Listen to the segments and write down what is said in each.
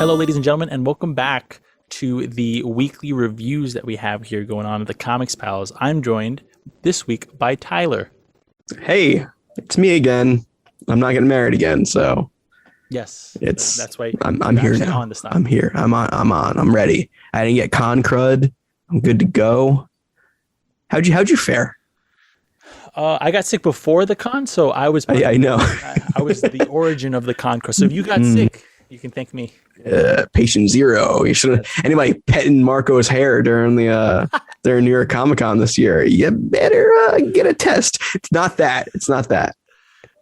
Hello, ladies and gentlemen, and welcome back to the weekly reviews that we have here going on at the Comics Pals. I'm joined this week by Tyler. Hey, it's me again. I'm not getting married again, so yes, that's why I'm here now. On this time. I'm here. I'm on. I'm ready. I didn't get con crud. I'm good to go. How'd you fare? I got sick before the con, so I was. I know. I was the origin of the con. So if you got sick, you can thank me. Patient zero. You should. Anybody petting Marco's hair during the during New York Comic Con this year? You better get a test. It's not that.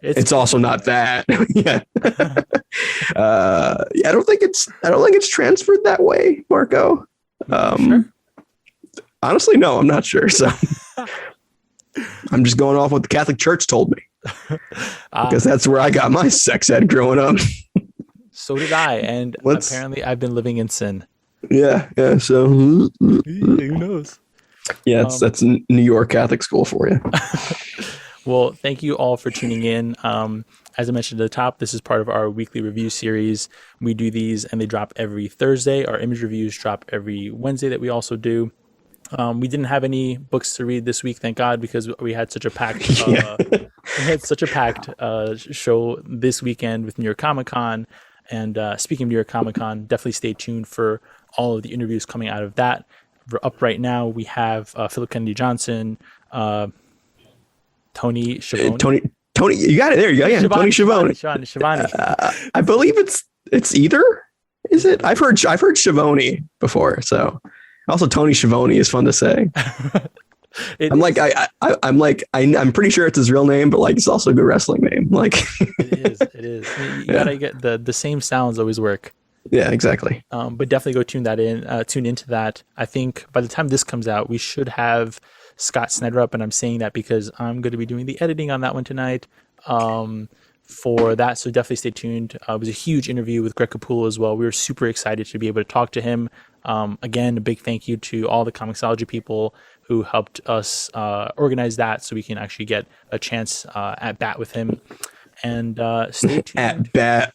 It's also not that. Yeah. I don't think it's transferred that way, Marco. Sure? Honestly, no, I'm not sure. So I'm just going off what the Catholic Church told me, because that's where I got my sex ed growing up. So did I, and apparently I've been living in sin. Yeah. So who knows? Yeah, that's New York Catholic school for you. Well, thank you all for tuning in. As I mentioned at the top, this is part of our weekly review series. We do these and they drop every Thursday. Our image reviews drop every Wednesday that we also do. We didn't have any books to read this week, thank God, because we had such a packed show this weekend with New York Comic Con. And speaking of New York Comic Con, definitely stay tuned for all of the interviews coming out of that. We're up right now. We have Philip Kennedy Johnson, Tony Schiavone. Tony, you got it there. Yeah, Tony Schiavone. Schiavone. I believe it's either. Is it? I've heard Schiavone before. So also Tony Schiavone is fun to say. I'm pretty sure it's his real name, but like it's also a good wrestling name. Like it is. You gotta get the same sounds always work. Yeah, exactly. But definitely go tune into that. I think by the time this comes out, we should have Scott Snyder up, and I'm saying that because I'm going to be doing the editing on that one tonight for that. So definitely stay tuned. It was a huge interview with Greg Capullo as well. We were super excited to be able to talk to him. Again, a big thank you to all the Comixology people who helped us organize that so we can actually get a chance at bat with him. And stay tuned. At bat.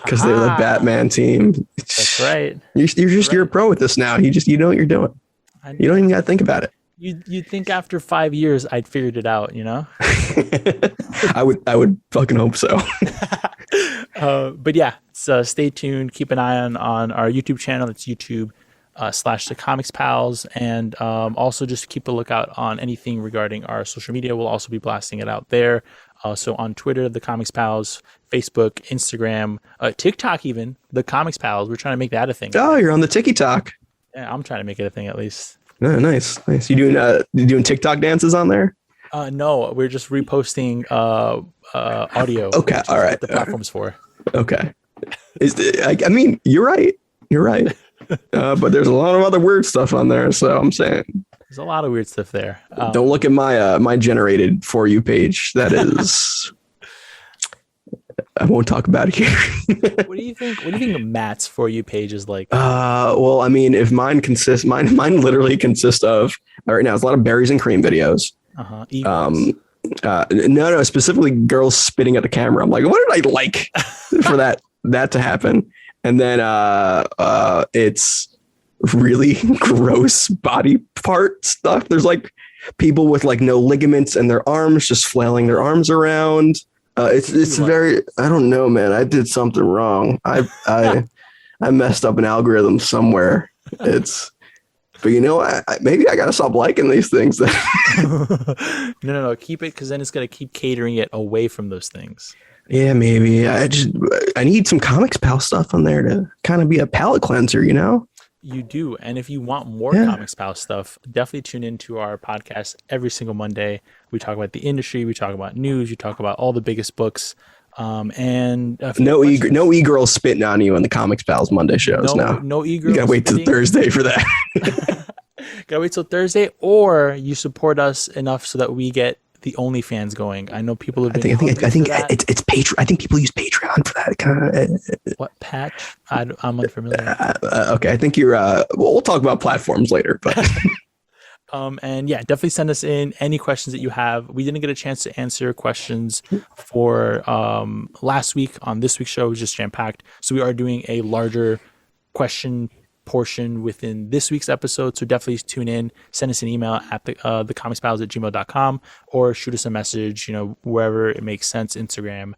Because they're the Batman team. That's right. You're a pro with this now. You know what you're doing. You don't even got to think about it. You'd think after 5 years I'd figured it out, you know? I would fucking hope so. But yeah, so stay tuned. Keep an eye on our YouTube channel. It's YouTube /The Comics Pals. And also just keep a lookout on anything regarding our social media. We'll also be blasting it out there. So on Twitter, The Comics Pals, Facebook, Instagram, TikTok even, The Comics Pals. We're trying to make that a thing. Oh, you're on the TikTok. Yeah, I'm trying to make it a thing at least. Oh, nice. You doing TikTok dances on there? No, we're just reposting audio. Okay, all right. What the platform's for. Okay. I mean, you're right. But there's a lot of other weird stuff on there, so I'm saying there's a lot of weird stuff there. Don't look at my generated For You page. That is. I won't talk about it here. What do you think of Matt's For You page is like? Well, I mean, if mine literally consists of right now, it's a lot of berries and cream videos. No, specifically girls spitting at the camera. I'm like, what did I like for that to happen? And then it's really gross body part stuff. There's like people with like no ligaments and their arms just flailing their arms around. It's very, I don't know, man. I did something wrong. I messed up an algorithm somewhere. But you know, maybe I gotta stop liking these things. No, keep it, because then it's gonna keep catering it away from those things. Yeah, maybe. I need some Comics Pal stuff on there to kind of be a palate cleanser, you know? You do. And if you want more Comics Pal stuff, definitely tune into our podcast every single Monday. We talk about the industry, we talk about news, we talk about all the biggest books. And no e-girls spitting on you on the Comics Pals Monday shows now. No e-girls. You gotta wait till Thursday for that. Gotta wait till Thursday, or you support us enough so that we get the OnlyFans going. I know people have been. I think it's Patreon. I think people use Patreon for that. What patch? I'm unfamiliar. Okay, I think you're. We'll talk about platforms later, but. And yeah, definitely send us in any questions that you have. We didn't get a chance to answer questions for last week on this week's show. It was just jam-packed. So we are doing a larger question portion within this week's episode. So definitely tune in, send us an email at thecomicsfiles@gmail.com, or shoot us a message, wherever it makes sense, Instagram,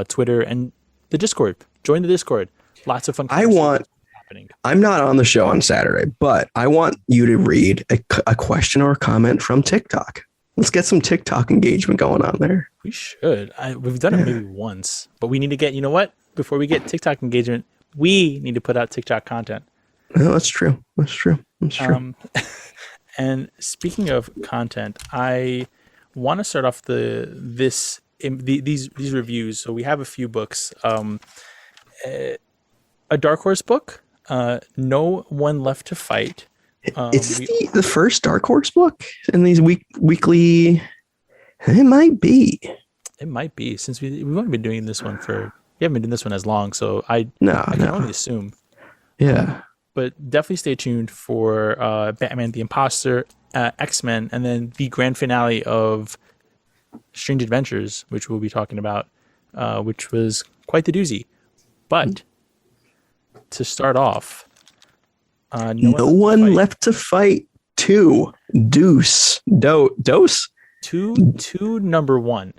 Twitter, and the Discord. Join the Discord. Lots of fun conversations happening. I'm not on the show on Saturday, but I want you to read a question or a comment from TikTok. Let's get some TikTok engagement going on there. We should. We've done it maybe once, but we need to get, before we get TikTok engagement, we need to put out TikTok content. Oh, that's true. That's true. And speaking of content, I want to start off these reviews. So we have a few books. A Dark Horse book, No One Left to Fight. Is this the first Dark Horse book in these weekly? It might be. It might be, since we've only been doing this one we haven't been doing this one as long, so I can only assume. Yeah. But definitely stay tuned for Batman the Imposter, X-Men, and then the grand finale of Strange Adventures, which we'll be talking about, which was quite the doozy. But to start off, No One Left to Fight 2. Dose. Two number one.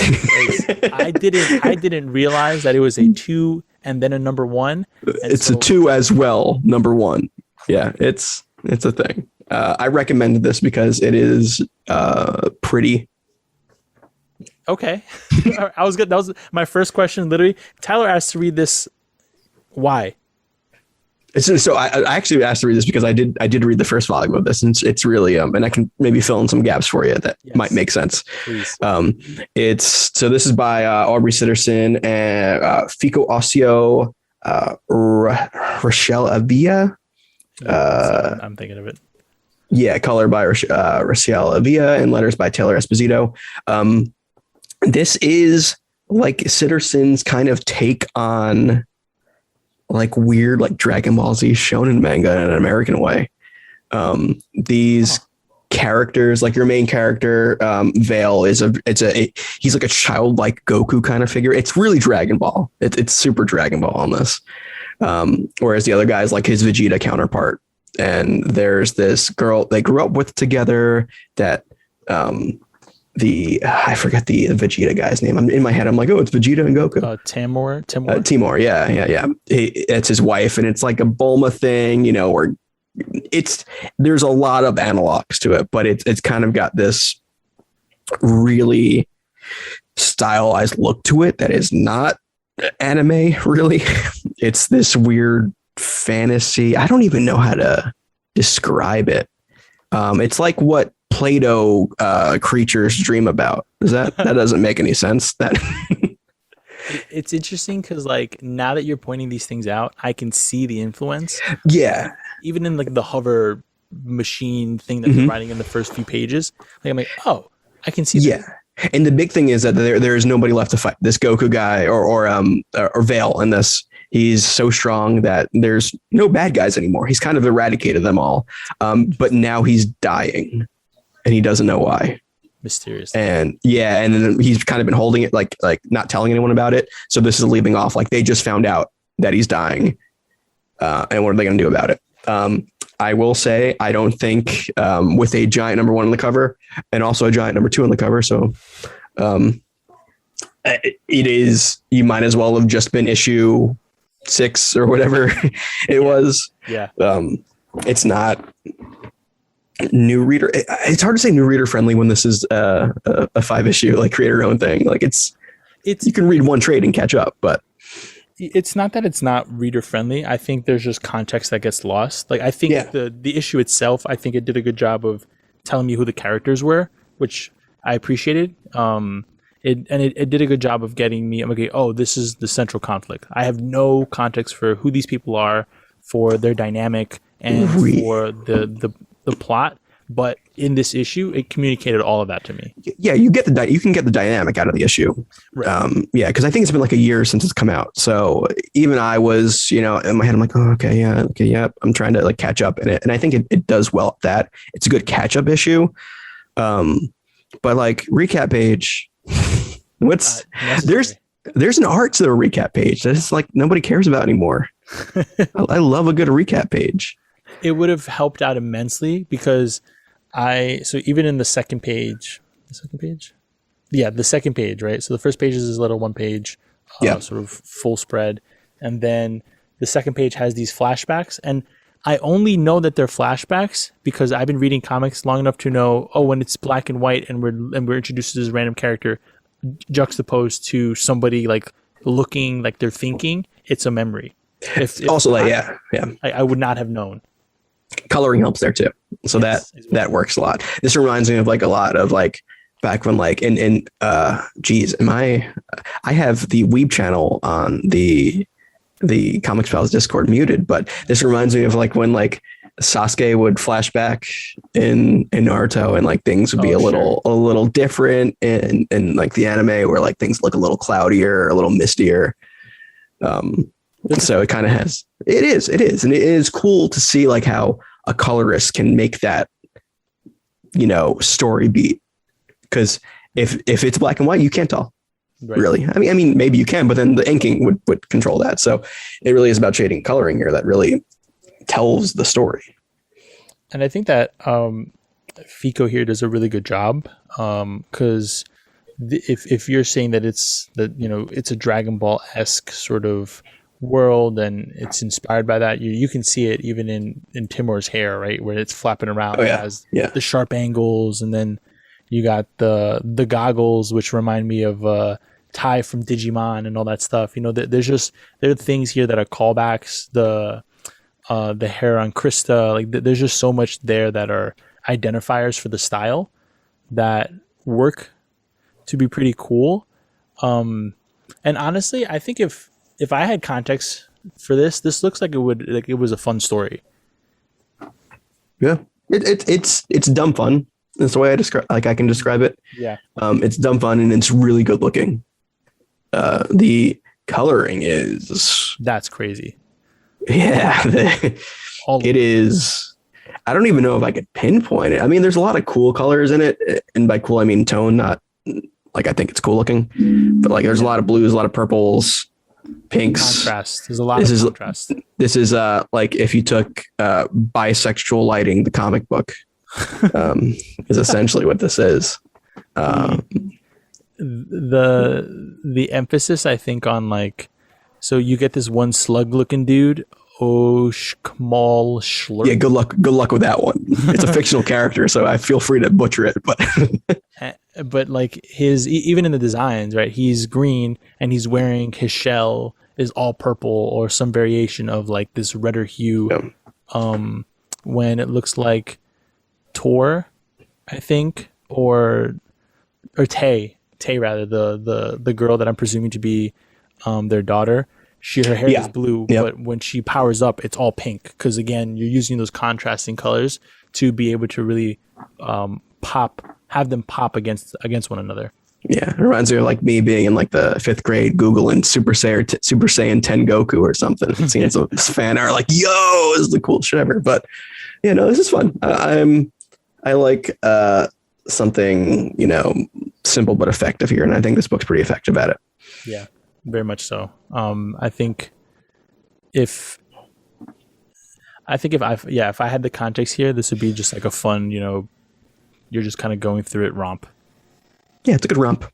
I didn't realize that it was a 2 and then a number 1. It's a 2 as well. Number 1. Yeah, it's a thing. I recommended this because it is pretty. Okay. I was good. That was my first question. Literally, Tyler asked to read this. Why? So I actually asked to read this because I did read the first volume of this, and it's really and I can maybe fill in some gaps for you that might make sense. Please. This is by Aubrey Sitterson and Fico Ossio, Rochelle Avia. I'm thinking of it. Yeah, color by Rochelle Avia and letters by Taylor Esposito. This is like Sitterson's kind of take on like weird, like Dragon Ball Z shonen manga in an American way. These characters, like your main character, Vale he's like a childlike Goku kind of figure. It's really Dragon Ball. It's super Dragon Ball on this. Whereas the other guy is like his Vegeta counterpart. And there's this girl they grew up with together that, I forget the Vegeta guy's name. I'm in my head. I'm like, oh, it's Vegeta and Goku. Timur. Yeah. It's his wife, and it's like a Bulma thing, where there's a lot of analogs to it, but it's kind of got this really stylized look to it that is not anime, really. It's this weird fantasy. I don't even know how to describe it. It's like what Play-Doh creatures dream about. That doesn't make any sense. It's interesting because like now that you're pointing these things out, I can see the influence. Yeah. Even in like the hover machine thing that they're writing in the first few pages, like I'm like, oh, I can see that. Yeah. And the big thing is that there is nobody left to fight. This Goku guy or Vale in this, he's so strong that there's no bad guys anymore. He's kind of eradicated them all. But now he's dying. And he doesn't know why. Mysterious. And then he's kind of been holding it, like not telling anyone about it. So this is leaving off like they just found out that he's dying. And what are they going to do about it? I will say, I don't think with a giant number 1 on the cover and also a giant number 2 on the cover. So it is, you might as well have just been issue 6 or whatever it was. Yeah. It's not new reader. It's hard to say new reader friendly when this is a 5-issue, like creator own thing. Like it's you can read one trade and catch up, but it's not that it's not reader friendly. I think there's just context that gets lost. Like I think the issue itself, I think it did a good job of telling me who the characters were, which I appreciated. It did a good job of getting me. I'm like, oh, this is the central conflict. I have no context for who these people are, for their dynamic, and for the plot. But in this issue, it communicated all of that to me. Yeah, you can get the dynamic out of the issue. Right. Because I think it's been like a year since it's come out. So even I was, in my head, I'm like, oh, okay, yeah. I'm trying to like catch up in it, and I think it does well at that. It's a good catch up issue. But like recap page, there's an art to the recap page that it's like nobody cares about anymore. I love a good recap page. It would have helped out immensely because so even in the second page, yeah, the second page, right? So the first page is this little one page, Yeah. sort of full spread. And then the second page has these flashbacks. And I only know that they're flashbacks because I've been reading comics long enough to know, when it's black and white and we're introduced to this random character juxtaposed to somebody like looking like they're thinking, it's a memory. If Also, not, like, yeah. I would not have known. Coloring helps there too. So Yes, that works a lot. This reminds me of like a lot of like back when like I have the Weeb channel on the Comics Pals Discord muted, but this reminds me of like when like Sasuke would flash back in Naruto and like things would be a little different in like the anime where like things look a little cloudier, a little mistier. So it kind of has, it is. And it is cool to see like how a colorist can make that, story beat. Cause if it's black and white, you can't tell. Right. Really. I mean, maybe you can, but then the inking would control that. So it really is about shading coloring here that really tells the story. And I think that Fico here does a really good job. Cause if you're saying that it's a Dragon Ball-esque sort of world and it's inspired by that, you can see it even in Timur's hair, right, where it's flapping around. It has the sharp angles, and then you got the goggles, which remind me of Tai from Digimon and all that stuff. There are things here that are callbacks. The hair on Krista, like there's just so much there that are identifiers for the style that work to be pretty cool. And honestly, I think if I had context for this looks like it was a fun story. Yeah, it's dumb fun. That's the way I can describe it. Yeah. It's dumb fun and it's really good looking. The coloring that's crazy. Yeah, it is. I don't even know if I could pinpoint it. I mean, there's a lot of cool colors in it, and by cool I mean tone, not like I think it's cool looking, but like there's a lot of blues, a lot of purples, pinks. Contrast. There's a lot of contrast. This is like if you took bisexual lighting, the comic book, is essentially what this is. The emphasis, I think, on like, so you get this one slug looking dude, Oshkmal Schlur. Yeah, good luck with that one. It's a fictional character, so I feel free to butcher it. But like even in the designs, right? He's green and he's wearing his shell is all purple or some variation of like this redder hue. Yeah. When it looks like Tor, I think, or Tay rather, the girl that I'm presuming to be their daughter. Her hair is blue, but when she powers up, it's all pink. Because again, you're using those contrasting colors to be able to really have them pop against one another. Yeah, it reminds me of like me being in like the 5th grade Googling Super Saiyan 10 Goku or something. Seeing some fan art like, yo, this is the coolest shit ever. But this is fun. I like something simple but effective here, and I think this book's pretty effective at it. Yeah, very much so. I think if I had the context here, this would be just like a fun, you're just kind of going through it romp. Yeah, it's a good romp.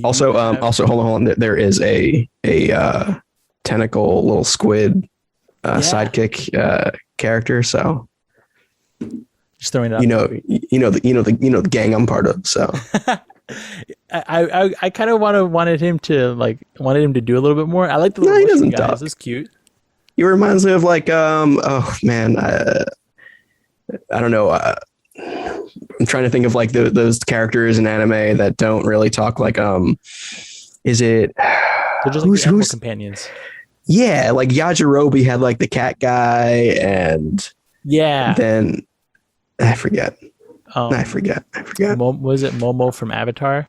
Also, hold on. There is a tentacle little squid sidekick kind So just throwing it out. The gang I'm part of. So I kind of wanted him to do a little bit more. I like the little he doesn't guys. talk. It's cute. He reminds me of like oh man, I don't know. I'm trying to think of like those characters in anime that don't really talk. Like is it? They're just like who's companions. Yeah, like Yajirobe had like the cat guy, and then I forget. I forget. Was it Momo from Avatar?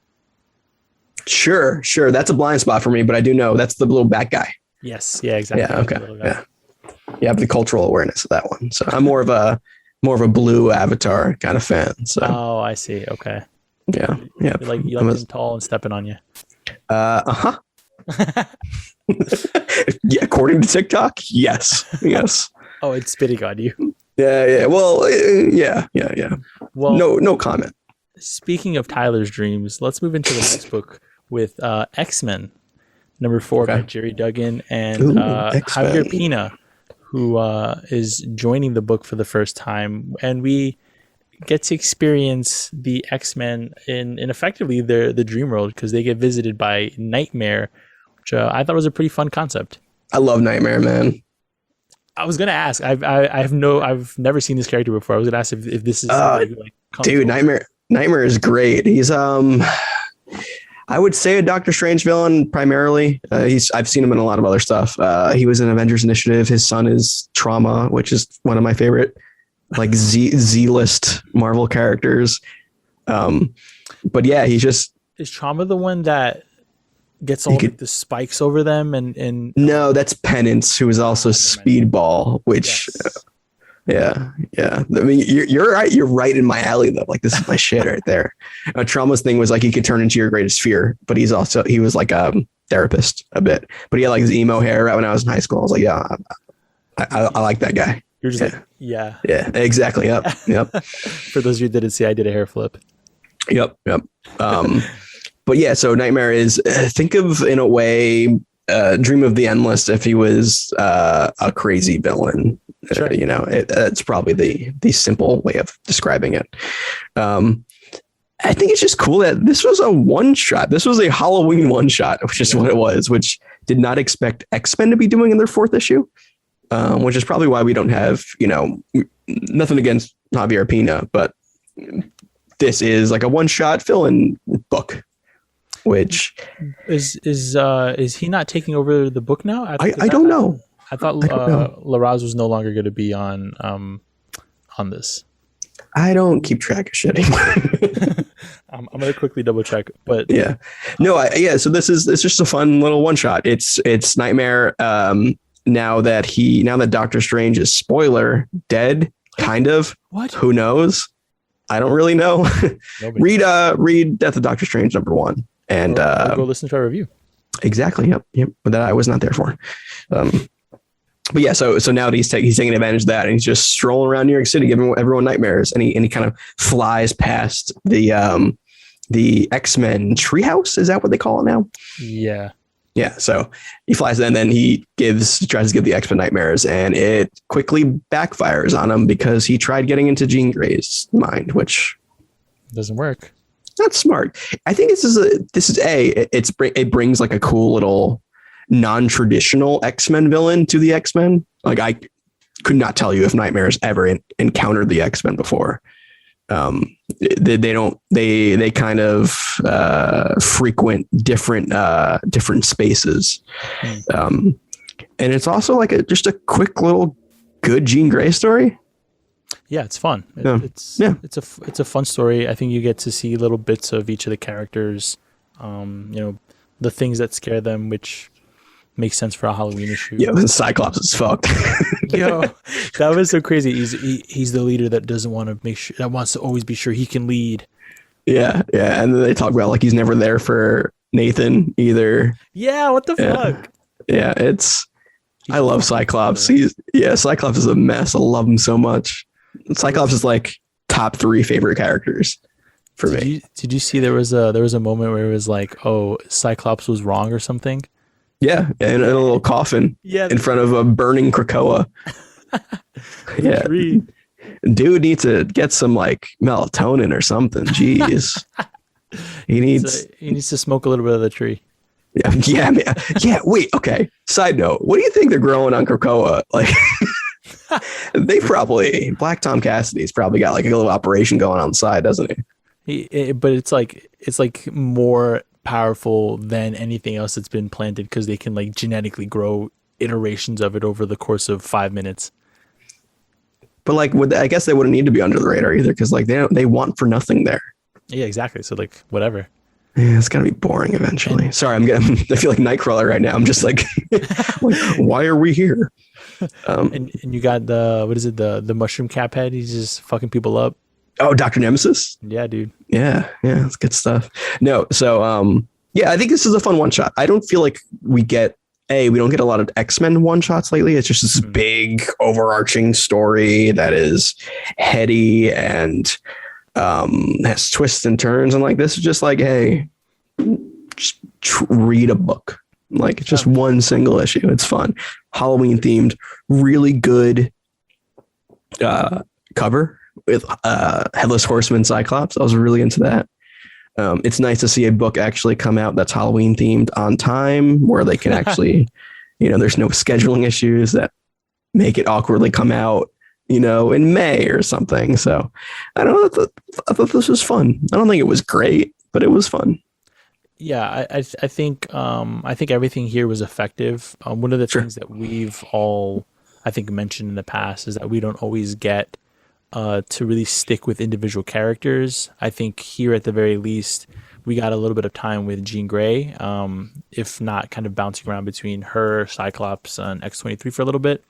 Sure. That's a blind spot for me, but I do know that's the little bat guy. Yes. Yeah. Exactly. Yeah. Okay. Yeah. You have the cultural awareness of that one. So I'm more of a blue Avatar kind of fan. So. Oh, I see. Okay. Yeah. Yeah. You like being tall and stepping on you. Uh-huh. Yeah, according to TikTok, yes. Oh, it's spitting on you. Yeah. Well, yeah. Well, No comment. speaking of Tyler's dreams, let's move into the next book with X-Men #4 by Okay. Jerry Duggan and Ooh, Javier X-Men. Pina, who is joining the book for the first time, and we get to experience the X-Men in effectively the dream world because they get visited by Nightmare, which I thought was a pretty fun concept. I love Nightmare, man. I was gonna ask. I've never seen this character before. I was gonna ask if this is somebody who like comes Dude, over. Nightmare is great. He's I would say a Doctor Strange villain primarily. I've seen him in a lot of other stuff. He was in Avengers Initiative. His son is Trauma, which is one of my favorite like Z-list Marvel characters. But yeah, he's just Is Trauma the one that gets all like, the spikes over them and no, that's Penance, who is also Speedball, which yes. yeah. I mean, you're right. You're right in my alley though. Like this is my shit right there. Trauma's thing was like he could turn into your greatest fear, but he was like a therapist a bit. But he had like his emo hair right when I was in high school. I was like, yeah, I like that guy. You're just like, yeah, exactly. Yep. For those of you that didn't see, I did a hair flip. Yep. But yeah, so Nightmare is think of in a way Dream of the Endless if he was a crazy villain. Sure. It's probably the simple way of describing it. I think it's just cool that this was a one shot. This was a Halloween one shot, which is what it was, which did not expect X-Men to be doing in their 4th issue, which is probably why we don't have, nothing against Javier Pina, but this is like a one shot fill-in book. Which is he not taking over the book now? I don't know. I thought Larraz was no longer going to be on this. I don't keep track of shit anymore. I'm going to quickly double check, but yeah, no, So it's just a fun little one shot. It's Nightmare. Now that Doctor Strange is spoiler kind of. What? Who knows? I don't really know. read Death of Doctor Strange #1. And go listen to our review. Exactly. Yep. But that I was not there for. But yeah, so now that he's taking advantage of that, and he's just strolling around New York City, giving everyone nightmares, and he kind of flies past the X-Men treehouse. Is that what they call it now? Yeah. Yeah. So he flies in, and then he tries to give the X-Men nightmares, and it quickly backfires on him because he tried getting into Jean Grey's mind, which doesn't work. That's smart. I think it brings like a cool little non-traditional X-Men villain to the X-Men. Like I could not tell you if Nightmare's ever encountered the X-Men before. They kind of frequent different spaces. And it's also like just a quick little good Jean Grey story. Yeah, it's fun. It's a fun story. I think you get to see little bits of each of the characters, the things that scare them, which makes sense for a Halloween issue. Yeah, Cyclops is fucked. Yo, that was so crazy. He's the leader that doesn't want to that wants to always be sure he can lead. Yeah, and then they talk about like he's never there for Nathan either. Yeah, what the fuck? Yeah, I love Cyclops. Cyclops is a mess. I love him so much. Cyclops is like top 3 favorite characters for me. Did you see there was a moment where it was like, oh, Cyclops was wrong or something? Yeah, in a little coffin in front of a burning Krakoa. Yeah. Dude needs to get some like melatonin or something. Jeez. He needs to smoke a little bit of the tree. Yeah, man. Yeah, wait, okay. Side note, what do you think they're growing on Krakoa? Like Black Tom Cassidy's probably got like a little operation going on the side, doesn't he? But it's like more powerful than anything else that's been planted because they can like genetically grow iterations of it over the course of 5 minutes. But like, I guess they wouldn't need to be under the radar either because like they want for nothing there. Yeah, exactly. So like whatever. Yeah, it's gonna be boring eventually. Sorry, I feel like Nightcrawler right now. I'm just like why are we here? And you got the mushroom cap head. He's just fucking people up. Oh, Dr. Nemesis? Yeah, dude. Yeah, it's good stuff. No, so Yeah, I think this is a fun one shot. I don't feel like we don't get a lot of X-Men one shots lately. It's just this big overarching story that is heady and has twists and turns. And like, this is just like, hey, just read a book. Like, it's just one single issue. It's fun. Halloween themed, really good cover with Headless Horseman Cyclops. I was really into that. It's nice to see a book actually come out that's Halloween themed on time, where they can actually, there's no scheduling issues that make it awkwardly come out, in May or something. So I don't know. I thought this was fun. I don't think it was great, but it was fun. Yeah, I think everything here was effective. One of the things that we've all, I think, mentioned in the past is that we don't always get to really stick with individual characters. I think here at the very least, we got a little bit of time with Jean Grey, if not kind of bouncing around between her, Cyclops, and X-23 for a little bit.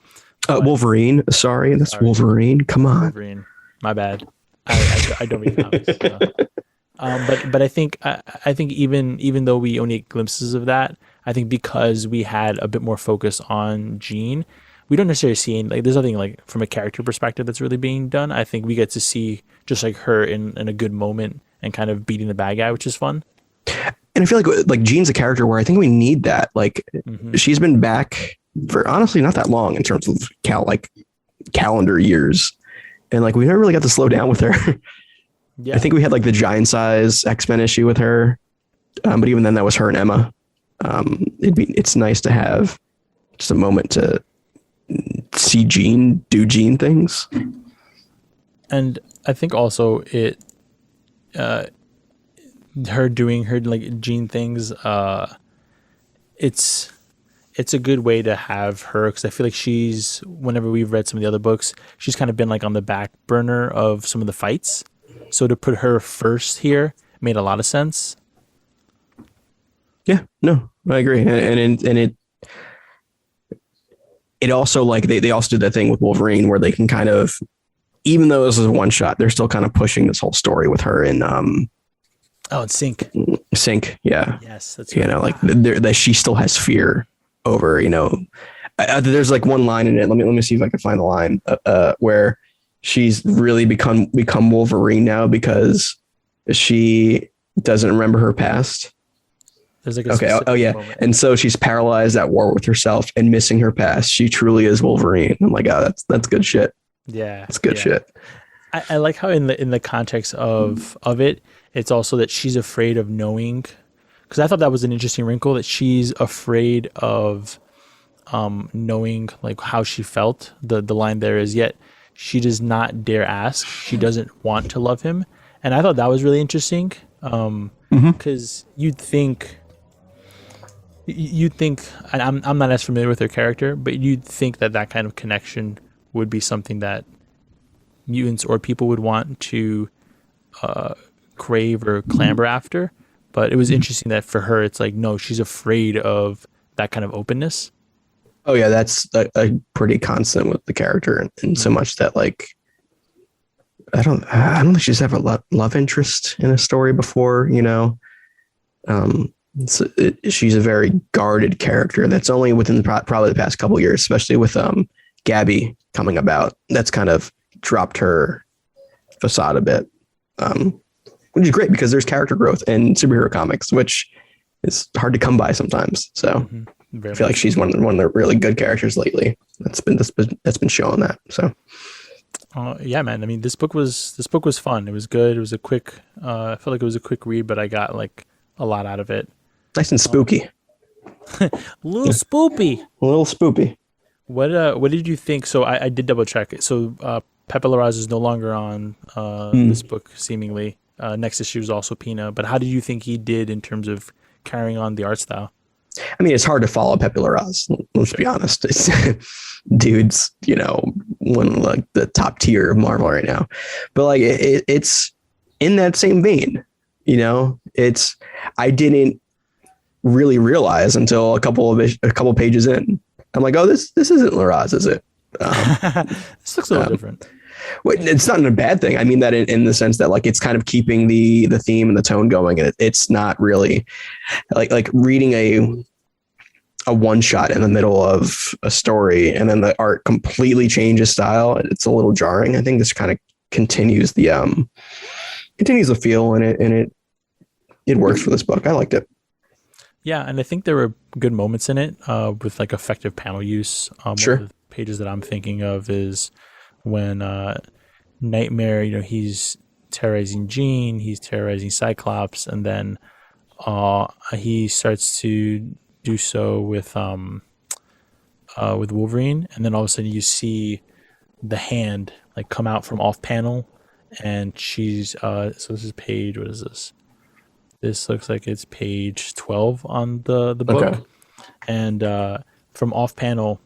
Wolverine. Sorry, Wolverine. Come on. Wolverine. My bad. I don't read comics. So. But I think even though we only get glimpses of that, I think because we had a bit more focus on Jean, we don't necessarily see any, like, there's nothing like from a character perspective that's really being done. I think we get to see just like her in a good moment and kind of beating the bad guy, which is fun. And I feel like Jean's a character where I think we need that. Like, she's been back for honestly not that long in terms of calendar years, and like we never really got to slow down with her. Yeah. I think we had like the giant size X-Men issue with her, but even then that was her and Emma. It's nice to have just a moment to see Jean do Jean things. And I think also her doing her like Jean things, it's a good way to have her, because I feel like whenever we've read some of the other books, she's kind of been like on the back burner of some of the fights. So to put her first here made a lot of sense. Yeah, no, I agree. And it also, like, they also did that thing with Wolverine where they can kind of, even though this is a one shot, they're still kind of pushing this whole story with her in Sync. Sync, yeah. Yes, that's right. Like that she still has fear over, there's like one line in it. Let me see if I can find the line where she's really become Wolverine now because she doesn't remember her past. There's like oh yeah, moment. And so she's paralyzed at war with herself and missing her past. She truly is Wolverine. I'm like, oh, that's good shit. Yeah, that's good shit. I like how in the context of it, it's also that she's afraid of knowing, because I thought that was an interesting wrinkle, that she's afraid of knowing like how she felt. The line there is, yet she does not dare ask. She doesn't want to love him. And I thought that was really interesting, because you'd think, and I'm not as familiar with her character, but you'd think that kind of connection would be something that mutants or people would want to crave or clamber after. But it was interesting that for her, it's like, no, she's afraid of that kind of openness. Oh yeah, that's a pretty constant with the character, and so much that, like, I don't think she's ever love interest in a story before. She's a very guarded character. That's only within probably the past couple of years, especially with Gabby coming about. That's kind of dropped her facade a bit, which is great because there's character growth in superhero comics, which is hard to come by sometimes. So I feel like she's one of the really good characters lately. That's been showing that. So yeah, man. I mean, this book was fun. It was good. It was a quick. I felt like it was a quick read, but I got like a lot out of it. Nice and spooky. A little spoopy. A little spoopy. What did you think? So I did double check it. So Pepe Larraz is no longer on this book, seemingly. Next issue is also Pina. But how did you think he did in terms of carrying on the art style? I mean, it's hard to follow Pepe Larraz. Let's be honest. It's, dude's, one of like the top tier of Marvel right now. But like it's in that same vein. I didn't really realize until a couple pages in. I'm like, oh, this isn't Larraz, is it? This looks a little different. Well, it's not in a bad thing. I mean that in the sense that like it's kind of keeping the theme and the tone going, and it's not really like reading a one shot in the middle of a story and then the art completely changes style. It's a little jarring. I think this kind of continues the feel, and it works for this book. I liked it. Yeah, and I think there were good moments in it with like effective panel use. Sure. One of the pages that I'm thinking of is when Nightmare, he's terrorizing Jean, he's terrorizing Cyclops, and then he starts to do so with Wolverine, and then all of a sudden you see the hand like come out from off panel, and she's so this is page, what is this? This looks like it's page 12 on the book. Okay. And from off panel,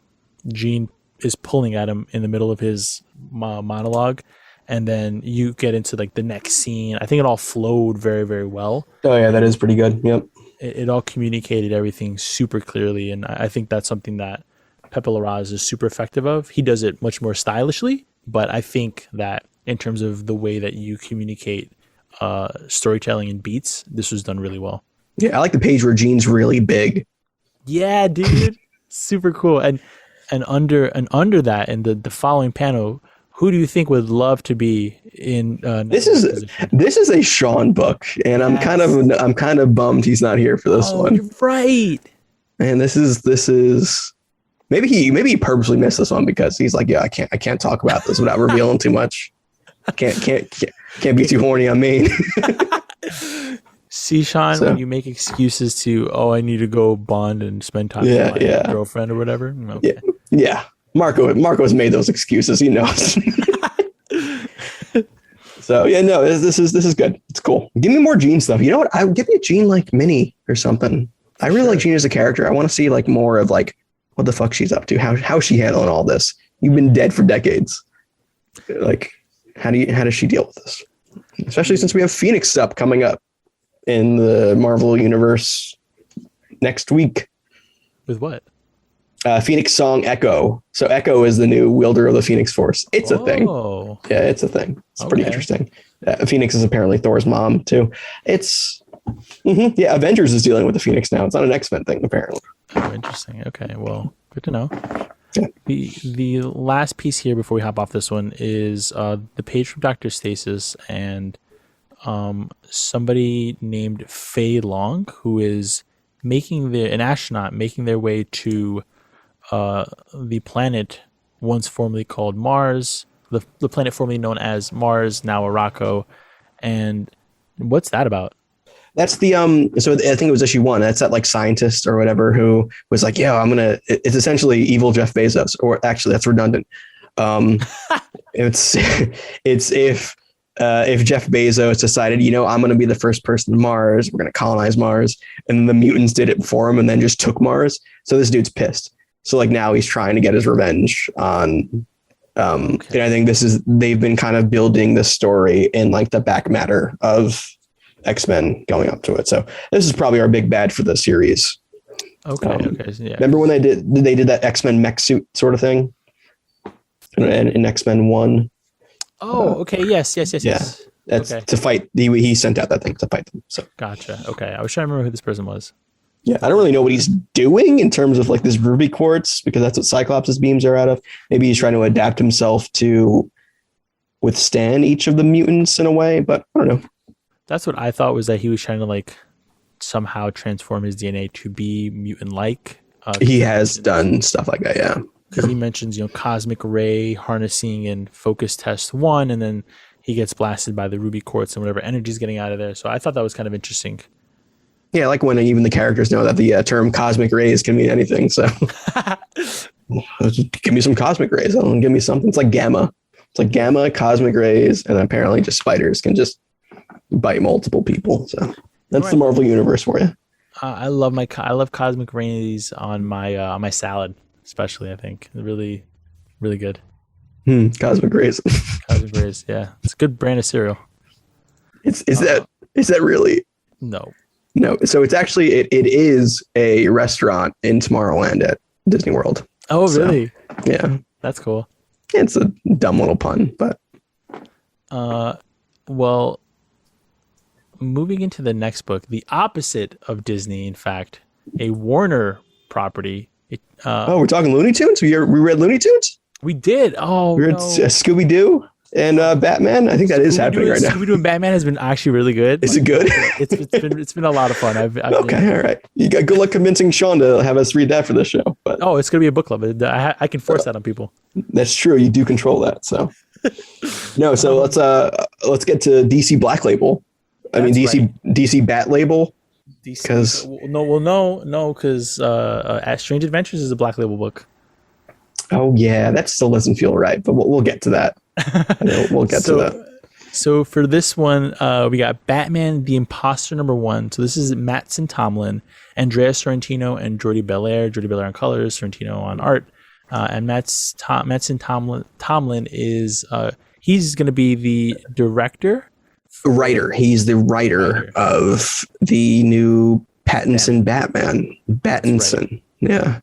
Jean is pulling at him in the middle of his monologue, and then you get into like the next scene. I think it all flowed very, very well. Oh yeah, that is pretty good. Yep. It all communicated everything super clearly, and I think that's something that Pepe Larraz is super effective of. He does it much more stylishly, but I think that in terms of the way that you communicate storytelling and beats, this was done really well. Yeah, I like the page where Jean's really big. Yeah, dude. Super cool. And under that, in the following panel, who do you think would love to be in this is a Sean book, and yes. I'm kind of bummed he's not here for this one. You're right. And this is maybe he purposely missed this one because he's like, yeah, I can't talk about this without revealing too much. Can't be too horny on me. See, Sean, when you make excuses to, I need to go bond and spend time with my girlfriend or whatever. Okay. Yeah. Marco's made those excuses. He knows. So yeah, no, this is good. It's cool. Give me more Jean stuff. You know what? I would give me a Jean like mini or something. I really like Jean as a character. I want to see like more of like what the fuck she's up to. How's she handling all this? You've been dead for decades. Like, how does she deal with this? Especially since we have Phoenix stuff coming up in the Marvel universe next week. With what? Phoenix song Echo. So Echo is the new wielder of the Phoenix Force. It's a thing. Yeah, it's a thing. It's pretty interesting. Phoenix is apparently Thor's mom too. It's yeah. Avengers is dealing with the Phoenix now. It's not an X-Men thing apparently. Oh, interesting. Okay, well, good to know. Yeah. The last piece here before we hop off this one is the page from Dr. Stasis, and somebody named Fei Long, who is an astronaut making their way to the planet once formerly called Mars, the planet formerly known as Mars, now Araco. And what's that about? That's the so I think it was issue 1. That's that like scientist or whatever who was like, yeah, it's essentially evil Jeff Bezos, or actually that's redundant. It's if Jeff Bezos decided, I'm going to be the first person to Mars, we're going to colonize Mars, and then the mutants did it for him and then just took Mars. So this dude's pissed. So like now he's trying to get his revenge on. And I think they've been kind of building this story in like the back matter of X-Men going up to it. So this is probably our big bad for the series. Okay. Yeah. Remember when they did that X-Men mech suit sort of thing in X-Men 1? Oh, okay. Yes. Yeah. That's to fight. He sent out that thing to fight them. So gotcha. Okay. I was trying to remember who this person was. Yeah. I don't really know what he's doing in terms of like this ruby quartz, because that's what Cyclops' beams are out of. Maybe he's trying to adapt himself to withstand each of the mutants in a way, but I don't know. That's what I thought, was that he was trying to like somehow transform his DNA to be mutant-like. He has done stuff like that, yeah. Because he mentions, cosmic ray harnessing in focus test 1, and then he gets blasted by the ruby quartz and whatever energy's getting out of there. So I thought that was kind of interesting. Yeah, like when even the characters know that the term cosmic rays can mean anything. So give me some cosmic rays. I don't give me something. It's like gamma. It's like gamma, cosmic rays, and apparently just spiders can just bite multiple people. So that's the Marvel universe for you. I love cosmic rays on my salad, especially. I think really, really good. Cosmic rays. Cosmic rays, yeah, it's a good brand of cereal. Is that really? No. So it's actually it is a restaurant in Tomorrowland at Disney World. Oh, really? Yeah, that's cool. It's a dumb little pun, but Well, moving into the next book, the opposite of Disney, in fact, a Warner property. we're talking Looney Tunes. We read Looney Tunes. We did. Oh We read no, Scooby Doo and Batman. I think that is happening right now. Scooby Doo and Batman has been actually really good. Is it good? It's been a lot of fun. I've Okay, all right. You got good luck convincing Sean to have us read that for this show. But it's gonna be a book club. I can force that on people. that's true. You do control that. So no. So let's get to DC Black Label. I mean DC Bat Label. Because because Strange Adventures is a Black Label book. Oh yeah, that still doesn't feel right, but we'll get to that. We'll get to that. So for this one, we got Batman: The Imposter _1. So this is Mattson Tomlin, Andrea Sorrentino, and Jordi Belair. Jordi Belair on colors, Sorrentino on art, and Mattson Tomlin is he's going to be the director. Writer. He's the writer of the new Pattinson Batman. Pattinson. Right.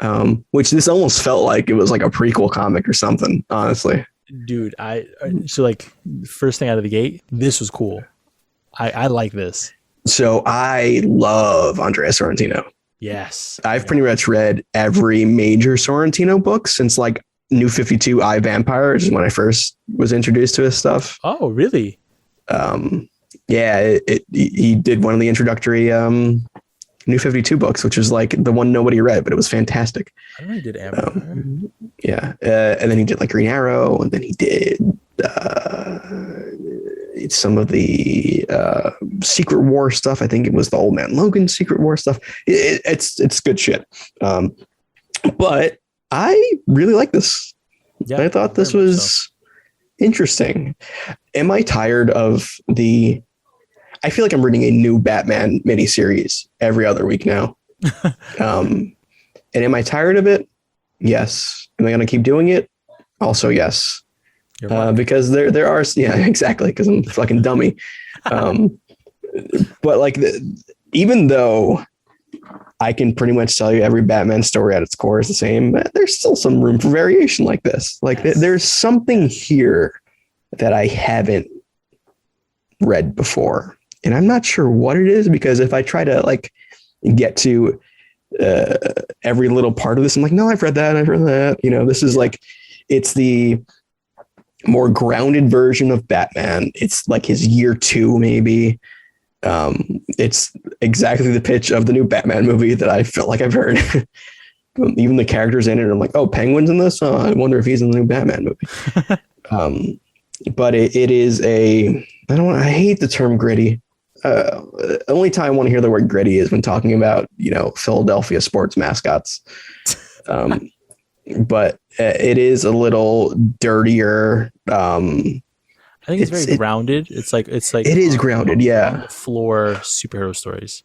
Yeah. Which this almost felt like it was like a prequel comic or something, honestly. Dude, so like first thing out of the gate, this was cool. I like this. So I love Andrea Sorrentino. Yes. I've pretty much read every major Sorrentino book since like New 52 I, Vampire, which is when I first was introduced to his stuff. Oh, really? Yeah, he did one of the introductory New 52 books, which was like the one nobody read, but it was fantastic. I don't know, he did Empire. Yeah, and then he did like Green Arrow, and then he did some of the Secret War stuff. I think it was the Old Man Logan Secret War stuff. It's good shit. But I really like this. Yeah, I thought this was interesting. Am I tired of I feel like I'm reading a new Batman miniseries every other week now. And am I tired of it? Yes. Am I going to keep doing it? Also, yes. Because there are, yeah, exactly. Because I'm a fucking dummy. But like, even though I can pretty much tell you every Batman story at its core is the same, there's still some room for variation like this. Like there's something here that I haven't read before. And I'm not sure what it is, because if I try to like get to every little part of this, I'm like, no, I've read that. You know, this is like, it's the more grounded version of Batman. It's like his year 2, maybe. It's exactly the pitch of the new Batman movie that I felt like I've heard. Even the characters in it, I'm like, oh, Penguin's in this? Oh, I wonder if he's in the new Batman movie. But it is I hate the term gritty. The only time I want to hear the word gritty is when talking about, Philadelphia sports mascots. But it is a little dirtier. I think it's very grounded. It's like it is grounded. Yeah. Floor superhero stories.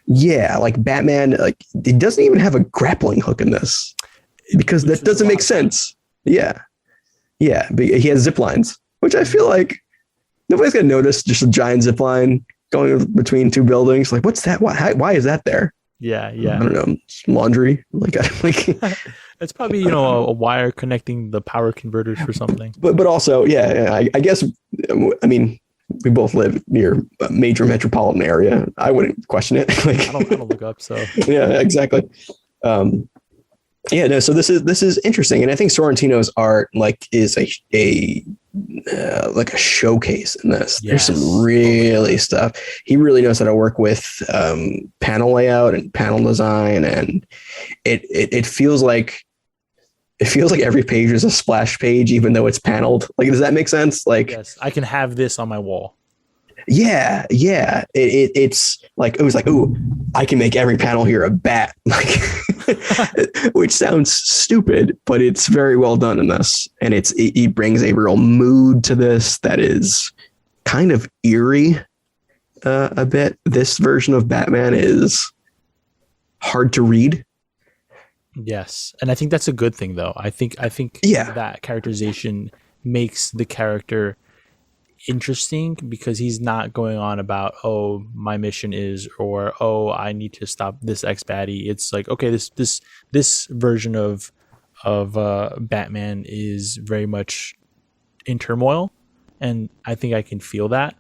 Yeah. Like Batman, like it doesn't even have a grappling hook in this, because that doesn't make sense. Yeah. Yeah. But he has zip lines, which I feel like nobody's going to notice just a giant zip line going between two buildings. Like, what's that? Why is that there? Yeah. Yeah. I don't know. Laundry. Like it's probably, a wire connecting the power converters for something. But also, yeah, I guess, I mean, we both live near a major metropolitan area. I wouldn't question it. Like, I don't look up. So yeah, exactly. Yeah, no. So this is interesting, and I think Sorrentino's art is a like a showcase in this. Yes. There's some really stuff. He really knows how to work with panel layout and panel design, and it feels like every page is a splash page, even though it's paneled. Like, does that make sense? Like, yes, I can have this on my wall. Yeah. It's like, it was like, ooh, I can make every panel here a bat, like, which sounds stupid, but it's very well done in this. And it brings a real mood to this that is kind of eerie a bit. This version of Batman is hard to read. Yes. And I think that's a good thing, though. I think that characterization makes the character interesting, because he's not going on about, oh, my mission is, or, oh, I need to stop this ex baddie. It's like, okay, this version of of Batman is very much in turmoil, and I think I can feel that.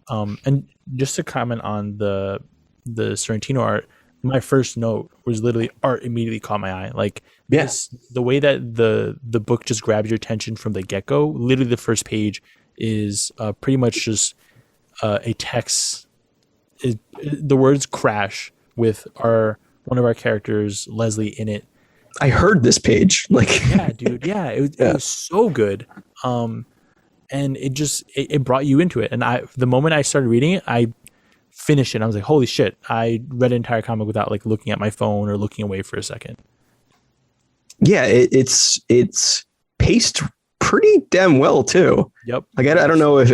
And just to comment on the Sorrentino art, my first note was literally art immediately caught my eye. Like Yeah. the way that the book just grabs your attention from the get go. Literally, the first page is pretty much just a text. The words crash with one of our characters, Leslie, in it. I heard this page. Like, Yeah, dude. Yeah, it was so good. And it brought you into it. And the moment I started reading it, I finished it. I was like, holy shit! I read an entire comic without like looking at my phone or looking away for a second. yeah, it's paced pretty damn well too. Yep. Like I don't know if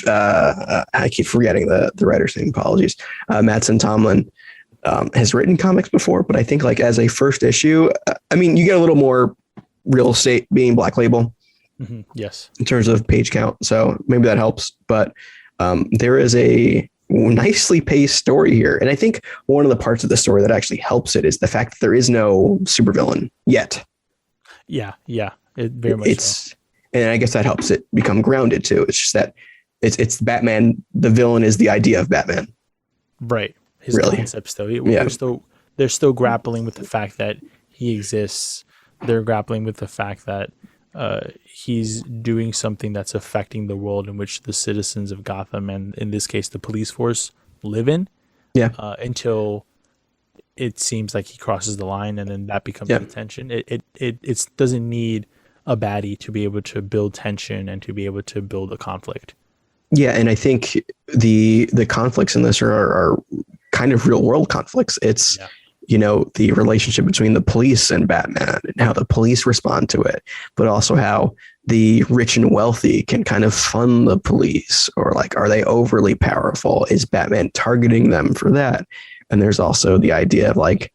I keep forgetting the writer's name. Apologies. Mattson Tomlin has written comics before, but I think like as a first issue, I mean, you get a little more real estate being Black Label. Mm-hmm. Yes. In terms of page count, so maybe that helps. But there is a nicely paced story here, and I think one of the parts of the story that actually helps it is the fact that there is no supervillain yet. Yeah. It very much. So. And I guess that helps it become grounded too. It's just that it's Batman. The villain is the idea of Batman. Right. His concept still. They're still grappling with the fact that he exists. They're grappling with the fact that he's doing something that's affecting the world in which the citizens of Gotham, and in this case, the police force, live in. Yeah. Until it seems like he crosses the line, and then that becomes the tension. It doesn't need a baddie to be able to build tension and to be able to build a conflict. Yeah, and I think the conflicts in this are kind of real world conflicts. It's the relationship between the police and Batman and how the police respond to it, but also how the rich and wealthy can kind of fund the police, or like, are they overly powerful? Is Batman targeting them for that? And there's also the idea of like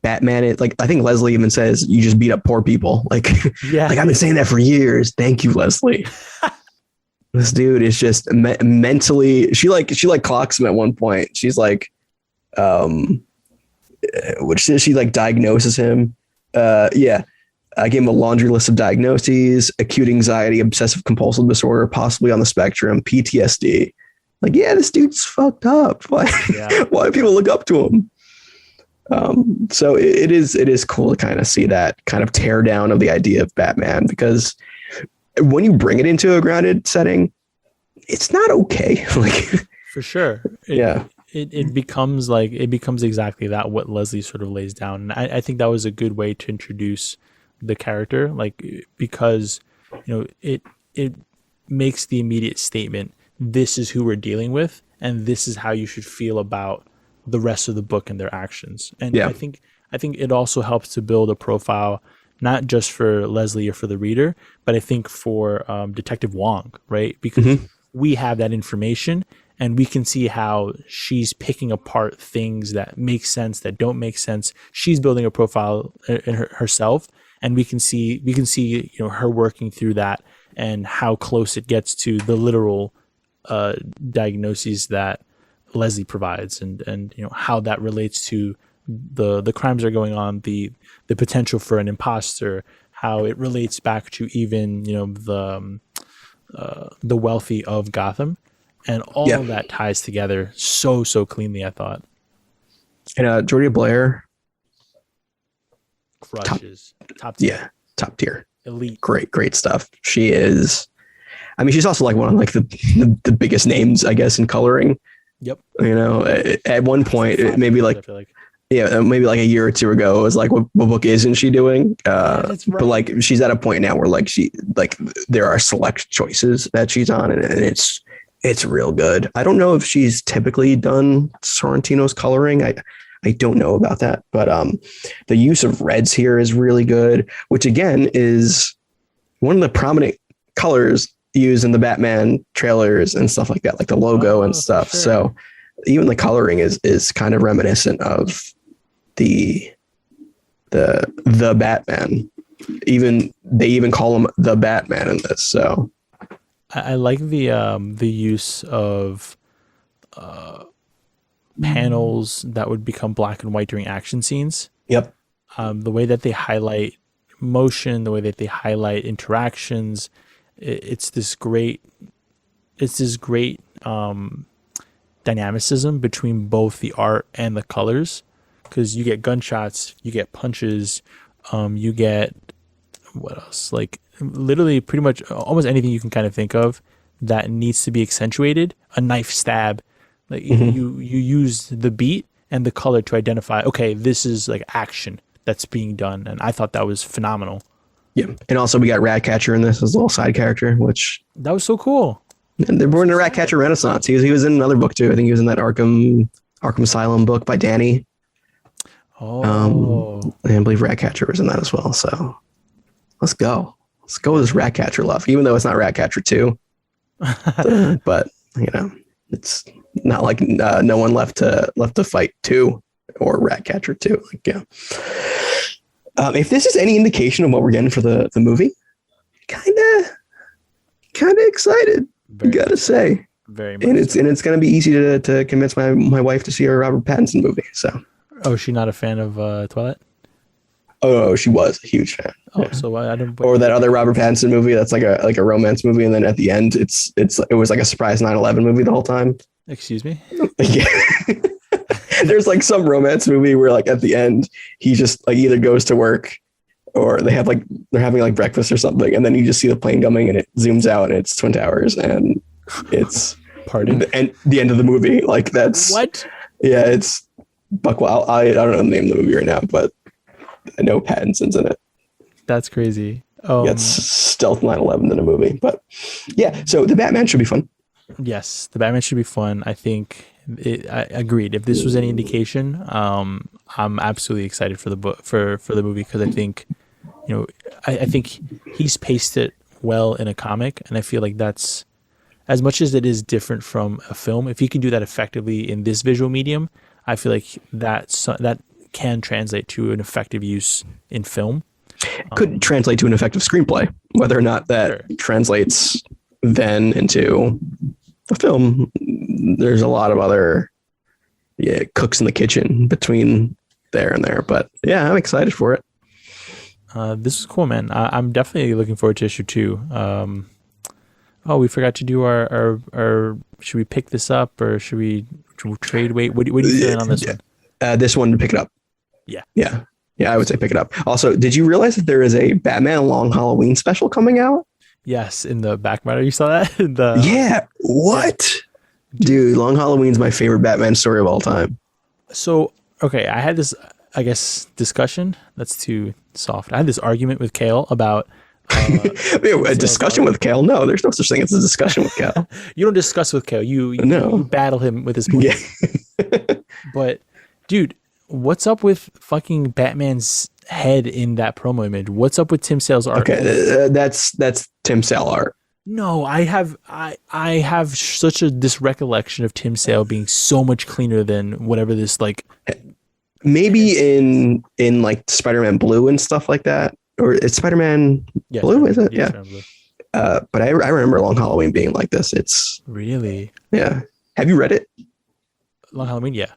Batman is like, I think Leslie even says, you just beat up poor people. Like, like I've been saying that for years. Thank you, Leslie. This dude is just mentally, she clocks him at one point. She's like, which she like diagnoses him. I gave him a laundry list of diagnoses: acute anxiety, obsessive compulsive disorder, possibly on the spectrum, PTSD. Like, yeah, this dude's fucked up. Why do people look up to him? So it is cool to kind of see that kind of tear down of the idea of Batman, because when you bring it into a grounded setting, it's not okay. Like, for sure. It becomes exactly that, what Leslie sort of lays down. And I think that was a good way to introduce the character, like, because, it makes the immediate statement, this is who we're dealing with, and this is how you should feel about the rest of the book and their actions. And I think it also helps to build a profile, not just for Leslie or for the reader, but I think for Detective Wong, right? Because we have that information, and we can see how she's picking apart things that make sense, that don't make sense. She's building a profile in herself, and we can see her working through that, and how close it gets to the literal diagnoses that Leslie provides, and how that relates to the crimes that are going on, the potential for an imposter, how it relates back to even the wealthy of Gotham, and all of that ties together so cleanly, I thought. And Georgia Blair crushes top tier. Yeah, top tier, elite, great stuff. She is. I mean, she's also like one of like the biggest names, I guess, in coloring. Yep. At one point, maybe like maybe like a year or two ago, it was like, what book isn't she doing? That's right. But like, she's at a point now where like there are select choices that she's on, and it's real good. I don't know if she's typically done Sorrentino's coloring. I don't know about that, but the use of reds here is really good, which again is one of the prominent colors used in the Batman trailers and stuff like that, like the logo and stuff. Sure. So even the coloring is kind of reminiscent of the Batman. They even call him the Batman in this. So I like the use of panels that would become black and white during action scenes. Yep. The way that they highlight motion, the way that they highlight interactions. It's this great dynamicism between both the art and the colors, because you get gunshots, you get punches, you get what else? Like literally pretty much almost anything you can kind of think of that needs to be accentuated. A knife stab, like you use the beat and the color to identify, okay, this is like action that's being done, and I thought that was phenomenal. Yeah, and also we got Ratcatcher in this as a little side character, which That was so cool. they're born in a Ratcatcher Renaissance. He was in another book too. I think he was in that Arkham Asylum book by Danny. Oh, And I believe Ratcatcher was in that as well. So let's go with this Ratcatcher love, even though it's not Ratcatcher 2. But it's not like no one left to fight 2 or Ratcatcher 2. Like, yeah. If this is any indication of what we're getting for the movie, kind of excited. Gotta say, very much. And it's gonna be easy to convince my wife to see a Robert Pattinson movie. So. Oh, she's not a fan of Twilight? Oh, she was a huge fan. Oh, yeah. So I don't. Or that other Robert Pattinson movie that's like a romance movie, and then at the end it was like a surprise 9/11 movie the whole time. Excuse me? Yeah. There's like some romance movie where like at the end he just like either goes to work or they're having like breakfast or something, and then you just see the plane coming and it zooms out and it's Twin Towers and it's Pardon? the end of the movie. Like that's what? Yeah, it's Buckwell. I don't know the name of the movie right now, but I know Pattinson's in it. That's crazy. It's stealth 9/11 in a movie, but yeah. So the Batman should be fun. Yes, the Batman should be fun. I think I agreed. If this was any indication, I'm absolutely excited for the book for the movie, because I think I think he's paced it well in a comic, and I feel like that's, as much as it is different from a film, if he can do that effectively in this visual medium, I feel like that can translate to an effective use in film. Could translate to an effective screenplay. Whether or not that translates then into a film, there's a lot of other cooks in the kitchen between there and there. But yeah, I'm excited for it. This is cool, man. I'm definitely looking forward to issue 2. We forgot to do our should we pick this up or should we trade weight? What are you feeling on this one? This one, to pick it up. Yeah, I would say pick it up. Also, did you realize that there is a Batman Long Halloween special coming out? Yes, in the back matter, you saw that? Yeah, what? Dude, Long Halloween's my favorite Batman story of all time. So, okay, I had this, I guess, discussion. That's too soft. I had this argument with Kale about... a discussion with Kale? No, there's no such thing as a discussion with Kale. You don't discuss with Kale. You battle him with his points. Yeah. But, dude, what's up with fucking Batman's head in that promo image? What's up with Tim Sale's art? Okay, that's Tim Sale art. No, I have such this recollection of Tim Sale being so much cleaner than whatever this like. Maybe in like Spider-Man Blue and stuff like that, or it's Spider-Man Blue, is it? Yeah. But I remember Long Halloween being like this. It's really, yeah. Have you read it? Long Halloween, yeah.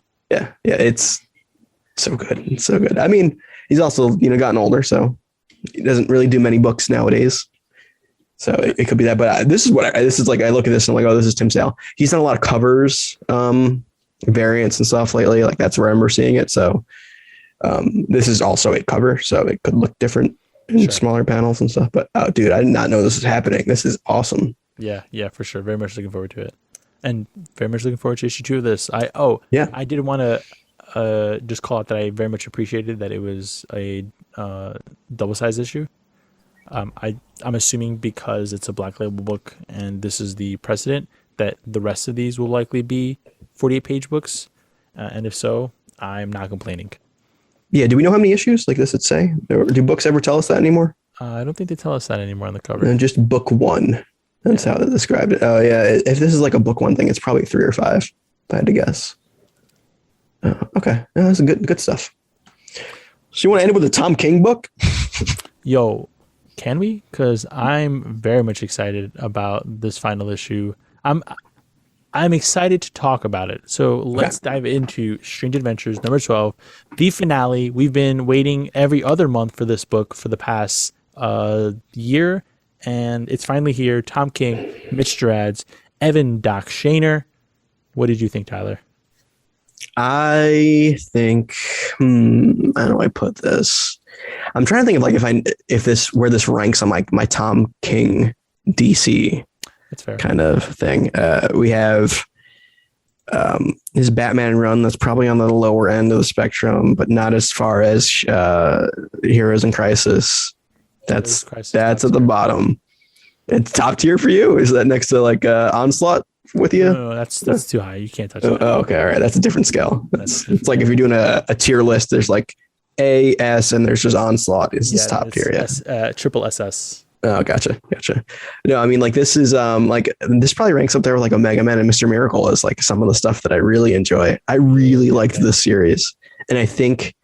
It's so good. It's so good. I mean, he's also gotten older, so he doesn't really do many books nowadays. So it could be that. But this is like I look at this and I'm like, oh, this is Tim Sale. He's done a lot of covers, variants and stuff lately. Like that's where I remember seeing it. So this is also a cover, so it could look different in smaller panels and stuff. But dude, I did not know this was happening. This is awesome. Yeah, for sure. Very much looking forward to it, and very much looking forward to issue 2 of this. I did want to just call it that I very much appreciated that it was a double-sized issue. I'm assuming because it's a Black Label book and this is the precedent that the rest of these will likely be 48-page books, and if so, I'm not complaining. Yeah, do we know how many issues like this would say? Or do books ever tell us that anymore? I don't think they tell us that anymore on the cover. And just book 1. That's how they described it. Oh yeah, if this is like a book 1 thing, it's probably 3 or 5. If I had to guess. Okay, no, that's good stuff. So you want to end it with a Tom King book? Yo, can we? Because I'm very much excited about this final issue. I'm I'm excited to talk about it. So let's dive into Strange Adventures number 12, the finale. We've been waiting every other month for this book for the past year, and it's finally here. Tom King, Mitch Gerads, Evan Doc Schainer. What did you think, Tyler? I think, how do I put this? I'm trying to think of like where this ranks on like my Tom King DC That's fair. kind of thing. We have his Batman run that's probably on the lower end of the spectrum, but not as far as Heroes in Crisis. That's at the bottom. It's top tier for you. Is that next to like Onslaught with you? No, that's too high. You can't touch that. Oh, okay, all right. That's a different scale. It's like if you're doing a tier list, there's like A, S, and there's just Onslaught. Is this top tier? Yeah, triple SS. Oh, gotcha. No, I mean, like this is like this probably ranks up there with like Omega Man and Mr. Miracle as like some of the stuff that I really enjoy. I really liked this series, and I think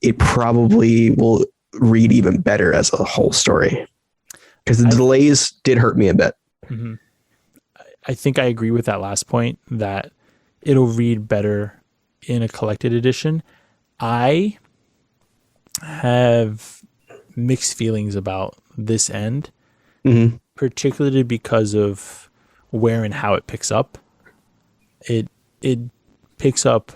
it probably will read even better as a whole story because the delays did hurt me a bit. Mm-hmm. I think I agree with that last point that it'll read better in a collected edition. I have mixed feelings about this end, particularly because of where and how it picks up. It picks up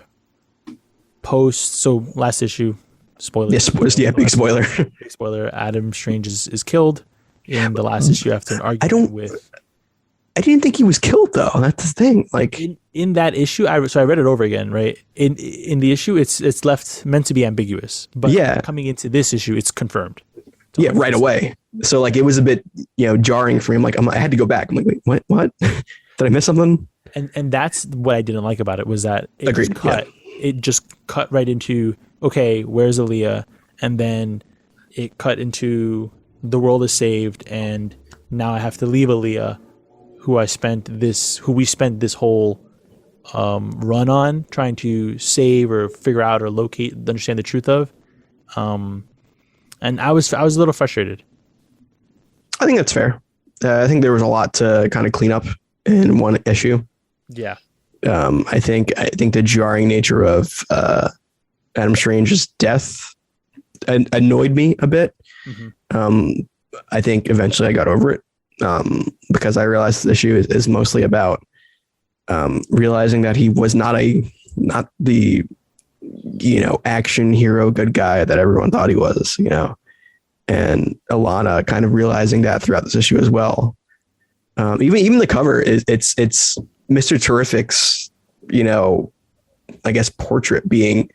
post. So last issue, spoiler. Yes, big spoiler. Big spoiler. Adam Strange is killed in the last issue after an argument with. I didn't think he was killed though. That's the thing. Like in that issue, I read it over again. Right in the issue, it's left meant to be ambiguous, but coming into this issue, it's confirmed. Yeah, right away. So like it was a bit jarring for me. I had to go back. I'm like, wait, what? Did I miss something? And that's what I didn't like about it was that it just cut right into okay, where's Aaliyah, and then it cut into the world is saved, and now I have to leave Aaliyah, who we spent this whole run on trying to save or figure out or locate, understand the truth of, and I was a little frustrated. I think that's fair. I think there was a lot to kind of clean up in one issue. Yeah. I think the jarring nature of Adam Strange's death annoyed me a bit. Mm-hmm. I think eventually I got over it. Because I realized this issue is mostly about realizing that he was not the action hero good guy that everyone thought he was, and Alana kind of realizing that throughout this issue as well. Even the cover it's Mr. Terrific's I guess portrait being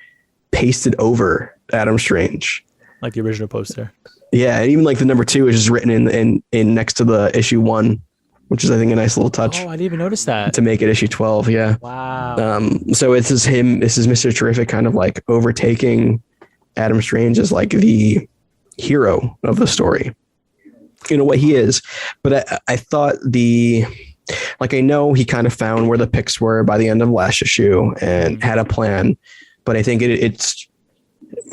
pasted over Adam Strange, like the original poster. Yeah, and even like the number 2 is just written in next to the issue 1, which is I think a nice little touch. Oh, I didn't even notice that. To make it issue 12, yeah. Wow. So this is Mr. Terrific kind of like overtaking Adam Strange as like the hero of the story. In a way he is. But I thought I know he kind of found where the picks were by the end of last issue and had a plan, but I think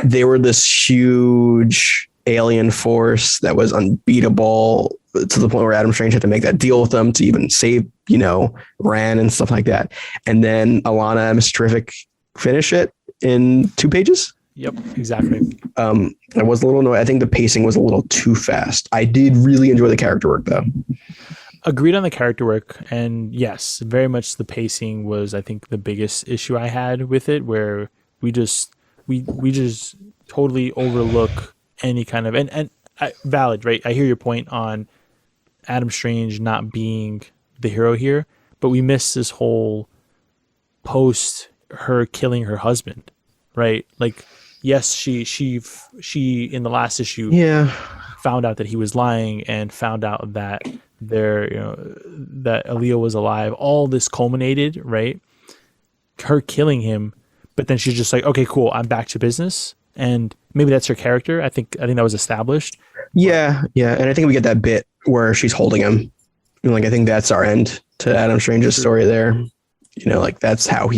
they were this huge alien force that was unbeatable to the point where Adam Strange had to make that deal with them to even save, Ran and stuff like that. And then Alana and Mr. Terrific finish it in 2 pages. Yep, exactly. I was a little annoyed. I think the pacing was a little too fast. I did really enjoy the character work though. Agreed on the character work. And yes, very much the pacing was, I think, the biggest issue I had with it, where we just totally overlook any kind of and valid, right? I hear your point on Adam Strange not being the hero here, but we miss this whole post her killing her husband, right? Like, yes, she in the last issue found out that he was lying and found out that that Aaliyah was alive. All this culminated, right? Her killing him, but then she's just like, okay, cool, I'm back to business. And maybe that's her character. I think that was established. Yeah. And I think we get that bit where she's holding him. I think that's our end to Adam Strange's story there. That's how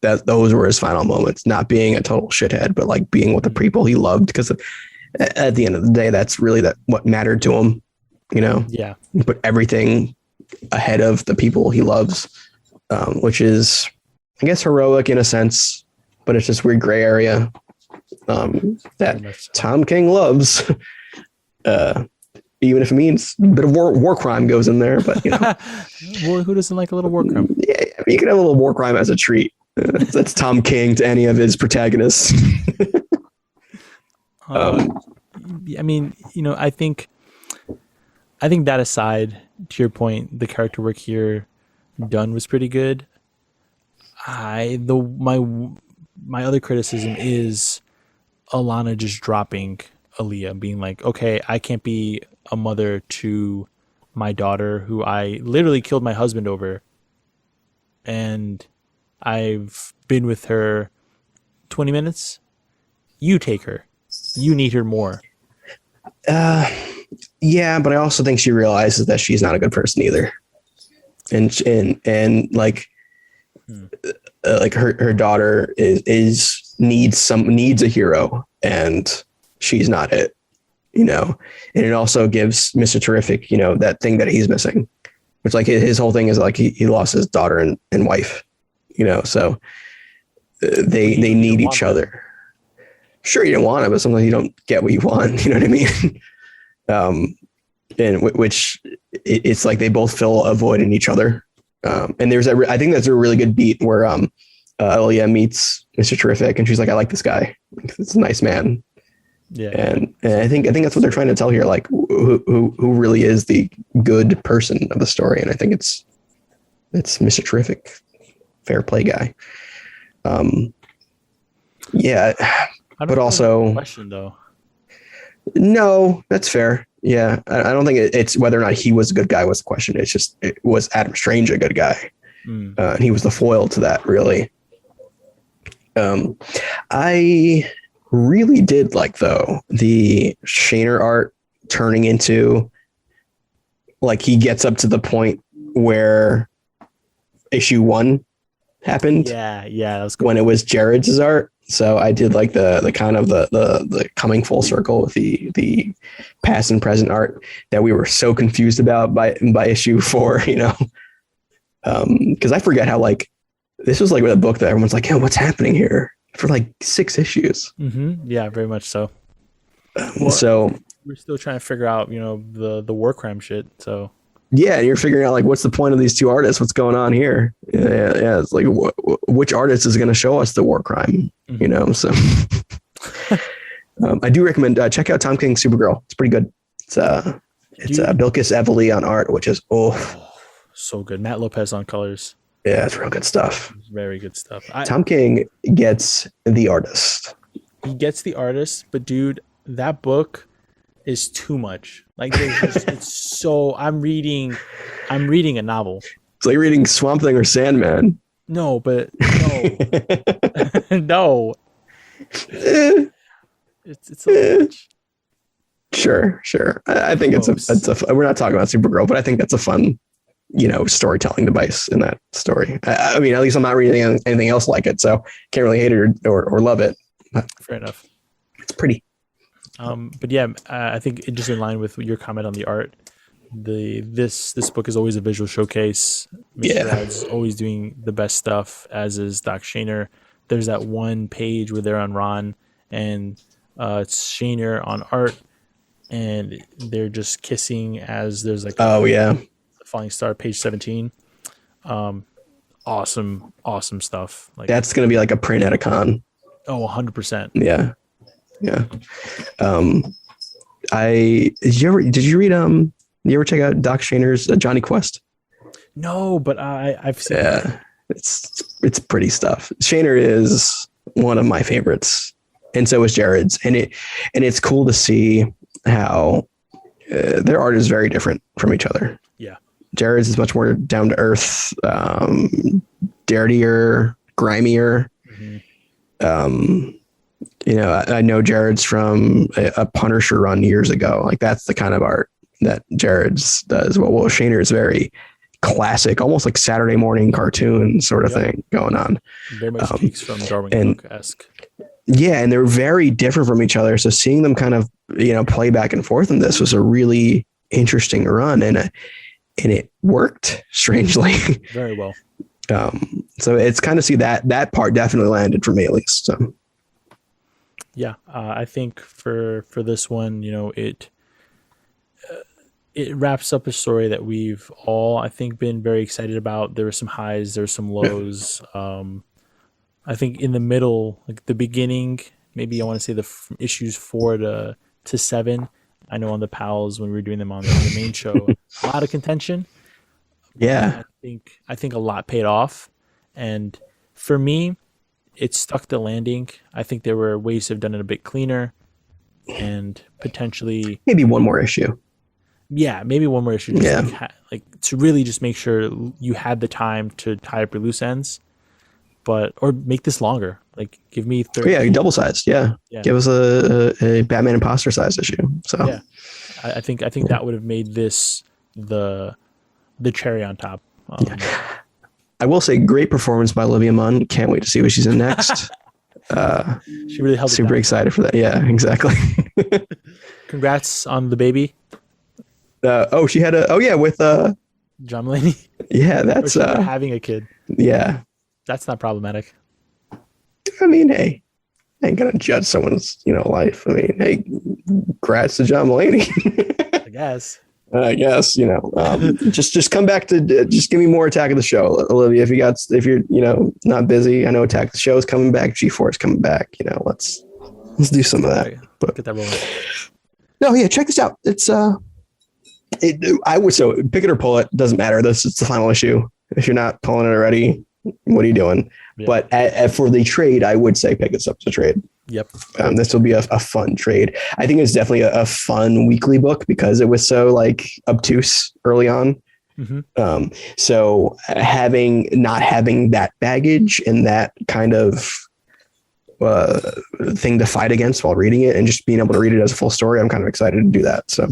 those were his final moments, not being a total shithead, but like being with the people he loved. Because at the end of the day, that's really what mattered to him. Yeah. He put everything ahead of the people he loves. which is, I guess, heroic in a sense, but it's just weird gray area that Tom King loves. Even if it means a bit of war crime goes in there, but Well, who doesn't like a little war crime? Yeah, I mean, you can have a little war crime as a treat. That's Tom King to any of his protagonists. I mean, I think that aside, to your point, the character work here done was pretty good. My other criticism is Alana just dropping Aaliyah, being like, okay, I can't be a mother to my daughter who I literally killed my husband over, and I've been with her 20 minutes. You take her. You need her more. Yeah, but I also think she realizes that she's not a good person either. And like her daughter needs a hero, and she's not it, and it also gives Mr. Terrific, that thing that he's missing, which like his whole thing is like he lost his daughter and wife, so they need each other. Sure, you don't want it, but sometimes you don't get what you want. You know what I mean? And which it's like they both fill a void in each other. And there's I think that's a really good beat where Aaliyah meets Mr. Terrific, and she's like, I like this guy. It's a nice man. Yeah. And I think that's what they're trying to tell here. Like who really is the good person of the story. And I think it's Mr. Terrific, fair play guy. Yeah. But also question though. No, that's fair. Yeah. I don't think it's whether or not he was a good guy was the question. It's just, was Adam Strange a good guy? And he was the foil to that, really. I really did like, though, the Schainer art turning into, like, he gets up to the point where issue 1 happened. Yeah, that was cool. When it was Jared's art. So I did like the kind of the coming full circle with the past and present art that we were so confused about by issue 4, because I forget how, like, this was like a book that everyone's like, what's happening here for like 6 issues. Mm-hmm. Yeah, very much so. So we're still trying to figure out, the war crime shit. So yeah, you're figuring out like what's the point of these 2 artists? What's going on here? Yeah. It's like which artist is going to show us the war crime? So I do recommend check out Tom King's Supergirl. It's pretty good. It's Bilquis Evely on art, which is so good. Matt Lopez on colors. Yeah, it's real good stuff. Very good stuff. Tom King gets the artist. He gets the artist, but dude, that book is too much. Like it's so I'm reading a novel. It's like reading Swamp Thing or Sandman. No, but no. No. It's so much. Sure. I think it's a we're not talking about Supergirl, but I think that's a fun, storytelling device in that story. I mean, at least I'm not reading anything else like it, so can't really hate it or love it. Fair enough. It's pretty. But yeah, I think just in line with your comment on the art, this book is always a visual showcase. Mr. Rad's always doing the best stuff, as is Doc Schainer. There's that one page where they're on Ron, and it's Schainer on art, and they're just kissing as there's like the falling star, page 17. Awesome stuff. Like, that's gonna be like a print at a con. 100%. Yeah. Did you ever check out Doc Schainer's Johnny Quest? No, but I've seen it. It's pretty stuff. Schainer is one of my favorites, and so is Jared's, and it's cool to see how their art is very different from each other. Yeah. Jared's is much more down to earth, dirtier, grimier. Mm-hmm. I know Jared's from a Punisher run years ago. Like, that's the kind of art that Jared's does. Well, Schainer is very classic, almost like Saturday morning cartoon sort of thing going on. Very much takes from Darwin Cook-esque. Yeah, and they're very different from each other. So seeing them kind of, play back and forth in this was a really interesting run, and it worked strangely. Very well. So it's kind of see that part definitely landed for me at least. So Yeah, I think for this one, it wraps up a story that we've all, I think, been very excited about. There were some highs, there were some lows. I think in the middle, like the beginning, maybe I want to say from issues 4 to 7. I know on the pals when we were doing them on the main show, a lot of contention, but yeah, I think a lot paid off, and for me, it stuck the landing. I think there were ways to have done it a bit cleaner, and potentially, maybe one more issue. yeah, maybe one more issue, just Yeah, like to really just make sure you had the time to tie up your loose ends, but or make this longer. Like give me oh, yeah, 30. double sized. Yeah, Yeah, give us a Batman Imposter size issue. So yeah. I think that would have made this the cherry on top. I will say, great performance by Olivia Munn. Can't wait to see what she's in next. She really held it Super down. excited for that. Yeah, exactly. Congrats on the baby, She had with John Mulaney. yeah, Or that's she ended up having a kid. yeah. That's not problematic. I mean, hey, I ain't gonna judge someone's life. I mean, hey, congrats to John Mulaney. I guess. I guess just come back to just give me more Attack of the Show, Olivia. If you're not busy, I know Attack of the Show is coming back, G4 is coming back. Let's do some of that. But Get that rolling. no, yeah, check this out. It's I would pick it or pull it, doesn't matter. This is the final issue. If you're not pulling it already, what are you doing? Yeah. But for the trade, I would say pick this up to trade. Yep. This will be a fun trade. I think it's definitely a fun weekly book because it was so like obtuse early on. Mm-hmm. So not having that baggage and that kind of thing to fight against while reading it and just being able to read it as a full story, I'm kind of excited to do that. So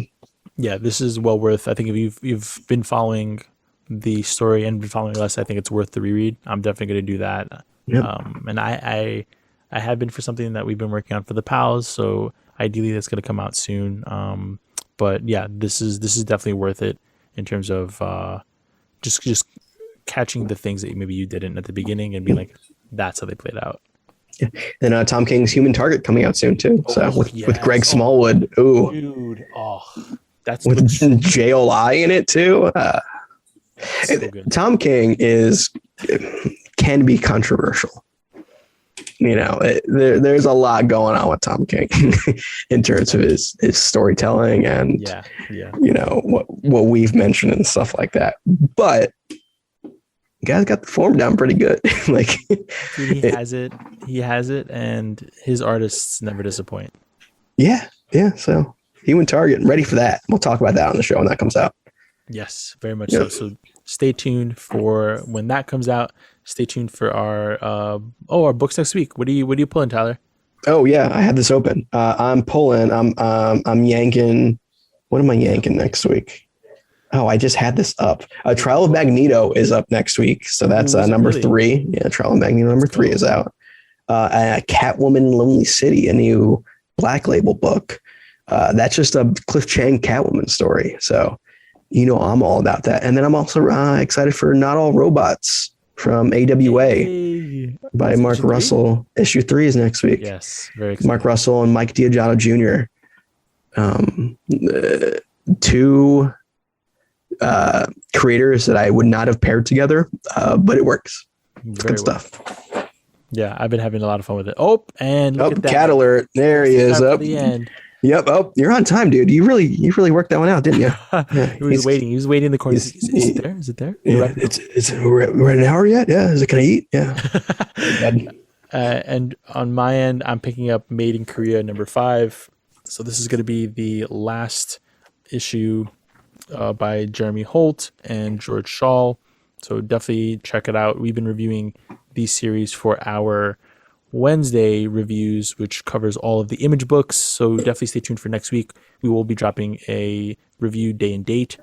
Yeah, this is well worth. I think if you've been following the story and been following us, I think it's worth the reread. I'm definitely going to do that. Yep. And I have been for something that we've been working on for the pals. So ideally, that's going to come out soon. But yeah, this is definitely worth it in terms of just catching the things that maybe you didn't at the beginning and being like, that's how they played out. Yeah. And Tom King's Human Target coming out soon too. So with Greg Smallwood, ooh, dude, that's with JLI in it too. so good. Tom King can be controversial. There's a lot going on with Tom King in terms of his storytelling and what we've mentioned and stuff like that. But the guy's got the form down pretty good. Like Dude, he has it, and his artists never disappoint. Yeah. So Human Target, I'm ready for that. We'll talk about that on the show when that comes out. Yes, very much so. So stay tuned for when that comes out. Stay tuned for our books next week. What are you pulling, Tyler? Oh yeah, I had this open. I'm pulling. I'm yanking. What am I yanking next week? Oh, I just had this up. Trial of Magneto is up next week, so that's number 3. Yeah, Trial of Magneto number 3 is out. Catwoman Lonely City, a new Black Label book. That's just a Cliff Chang Catwoman story. So, I'm all about that. And then I'm also excited for Not All Robots from AWA by Mark Russell. Issue 3 is next week. Yes, very excited. Mark Russell and Mike Diagano Jr. 2 creators that I would not have paired together, but it works. It's good stuff. Yeah, I've been having a lot of fun with it. Oh, and look at that. Cat alert. There he is. Up the end. Yep. Oh, you're on time, dude. You really worked that one out, didn't you? Yeah, he was waiting. He was waiting in the corner. Is it there? Is it there? Yeah, we're at an hour yet. Yeah. Is it? Can I eat? Yeah. And on my end, I'm picking up Made in Korea number 5. So this is going to be the last issue by Jeremy Holt and George Shaw. So definitely check it out. We've been reviewing these series for our Wednesday reviews, which covers all of the Image books. So definitely stay tuned for next week. We will be dropping a review day and date.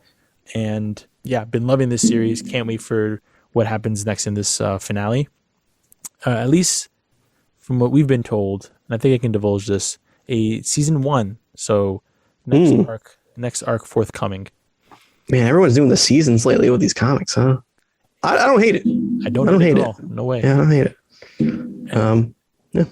And yeah, been loving this series. Can't wait for what happens next in this finale. At least from what we've been told, and I think I can divulge this, a season 1. So next arc forthcoming. Man, everyone's doing the seasons lately with these comics, huh? I don't hate it. I don't hate it at all. No way. Yeah, I don't hate it. Yeah.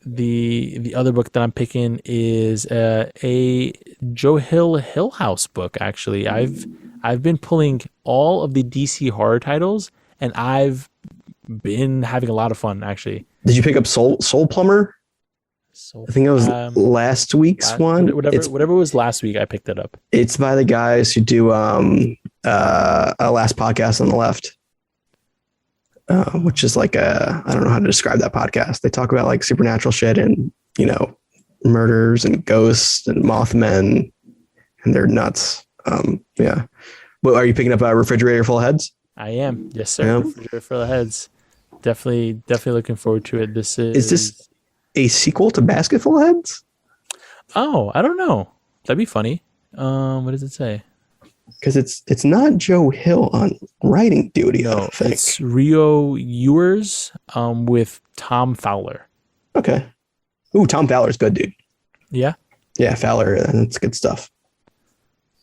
The other book that I'm picking is a Joe Hill House book. Actually, I've been pulling all of the DC horror titles, and I've been having a lot of fun. Actually, did you pick up Soul Plumber? I think it was last week's one. Whatever was last week, I picked it up. It's by the guys who do a Last Podcast on the Left, which is like I don't know how to describe that podcast. They talk about like supernatural shit and, you know, murders and ghosts and Mothmen, and they're nuts. Yeah. Well, are you picking up a Refrigerator Full of Heads? I am. Yes, sir. Yeah. Refrigerator Full of Heads. Definitely looking forward to it. Is this a sequel to Basket Full of Heads? Oh, I don't know. That'd be funny. What does it say? Because it's not Joe Hill on writing duty. No, I don't think. It's Rio Ewers with Tom Fowler. Okay. Ooh, Tom Fowler's good, dude. Yeah. Yeah, Fowler. That's good stuff.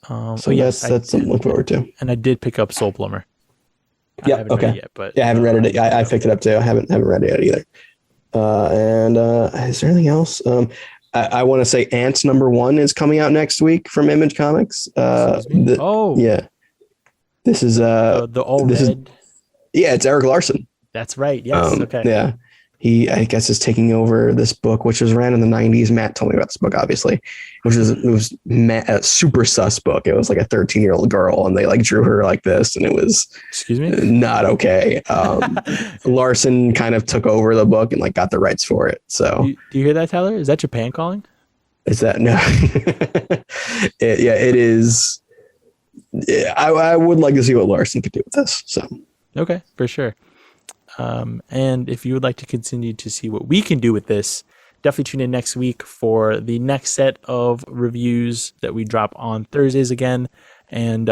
So yes, that's something to look forward to. And I did pick up Soul Plumber. Yeah. Okay. Read it yet, but I haven't read it. I picked it up too. I haven't read it yet either. And is there anything else? I want to say Ants #1 is coming out next week from Image Comics. Yeah. This is the all red. It's Eric Larson. That's right. Yes. Okay. Yeah. He, I guess, is taking over this book, which was ran in the 90s. Matt told me about this book, obviously, it was a super sus book. It was like a 13-year-old girl, and they like drew her like this, and it was not okay. Larson kind of took over the book and like got the rights for it. So do you hear that, Tyler? Is that Japan calling? Is that no? It is. Yeah, I would like to see what Larson could do with this. So okay, for sure. And if you would like to continue to see what we can do with this, definitely tune in next week for the next set of reviews that we drop on Thursdays again. And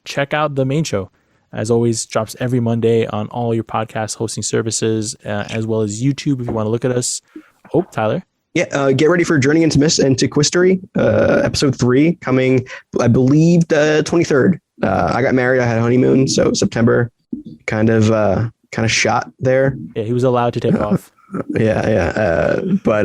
check out the main show. As always, drops every Monday on all your podcast hosting services, as well as YouTube if you want to look at us. Oh, Tyler. Yeah, get ready for Journey into Quistery, episode 3, coming, I believe, the 23rd. I got married. I had a honeymoon, so September kind of shot there. Yeah, he was allowed to take off. But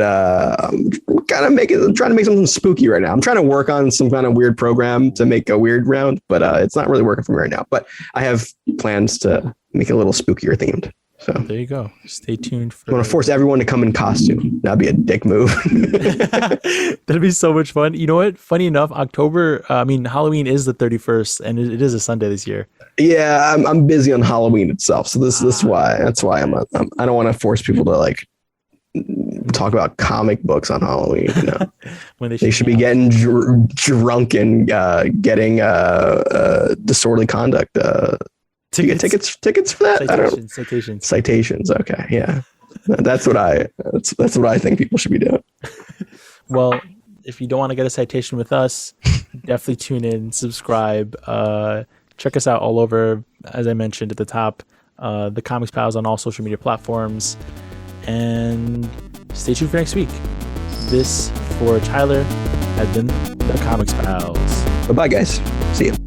I'm trying to make something spooky right now. I'm trying to work on some kind of weird program to make a weird round, but it's not really working for me right now. But I have plans to make it a little spookier themed. So there you go. Stay tuned. I want to force everyone to come in costume. That'd be a dick move. That'd be so much fun. You know what? Funny enough, Halloween is the 31st, and it is a Sunday this year. Yeah, I'm busy on Halloween itself, so this is why. That's why I don't want to force people to like talk about comic books on Halloween. You know, when they should be getting drunk and getting disorderly conduct. Tickets for that. Citations. Okay, yeah, that's what I think people should be doing. Well, if you don't want to get a citation with us, definitely tune in, subscribe, check us out all over. As I mentioned at the top, the Comics Pals on all social media platforms, and stay tuned for next week. This for Tyler has been the Comics Pals. Bye, guys. See you.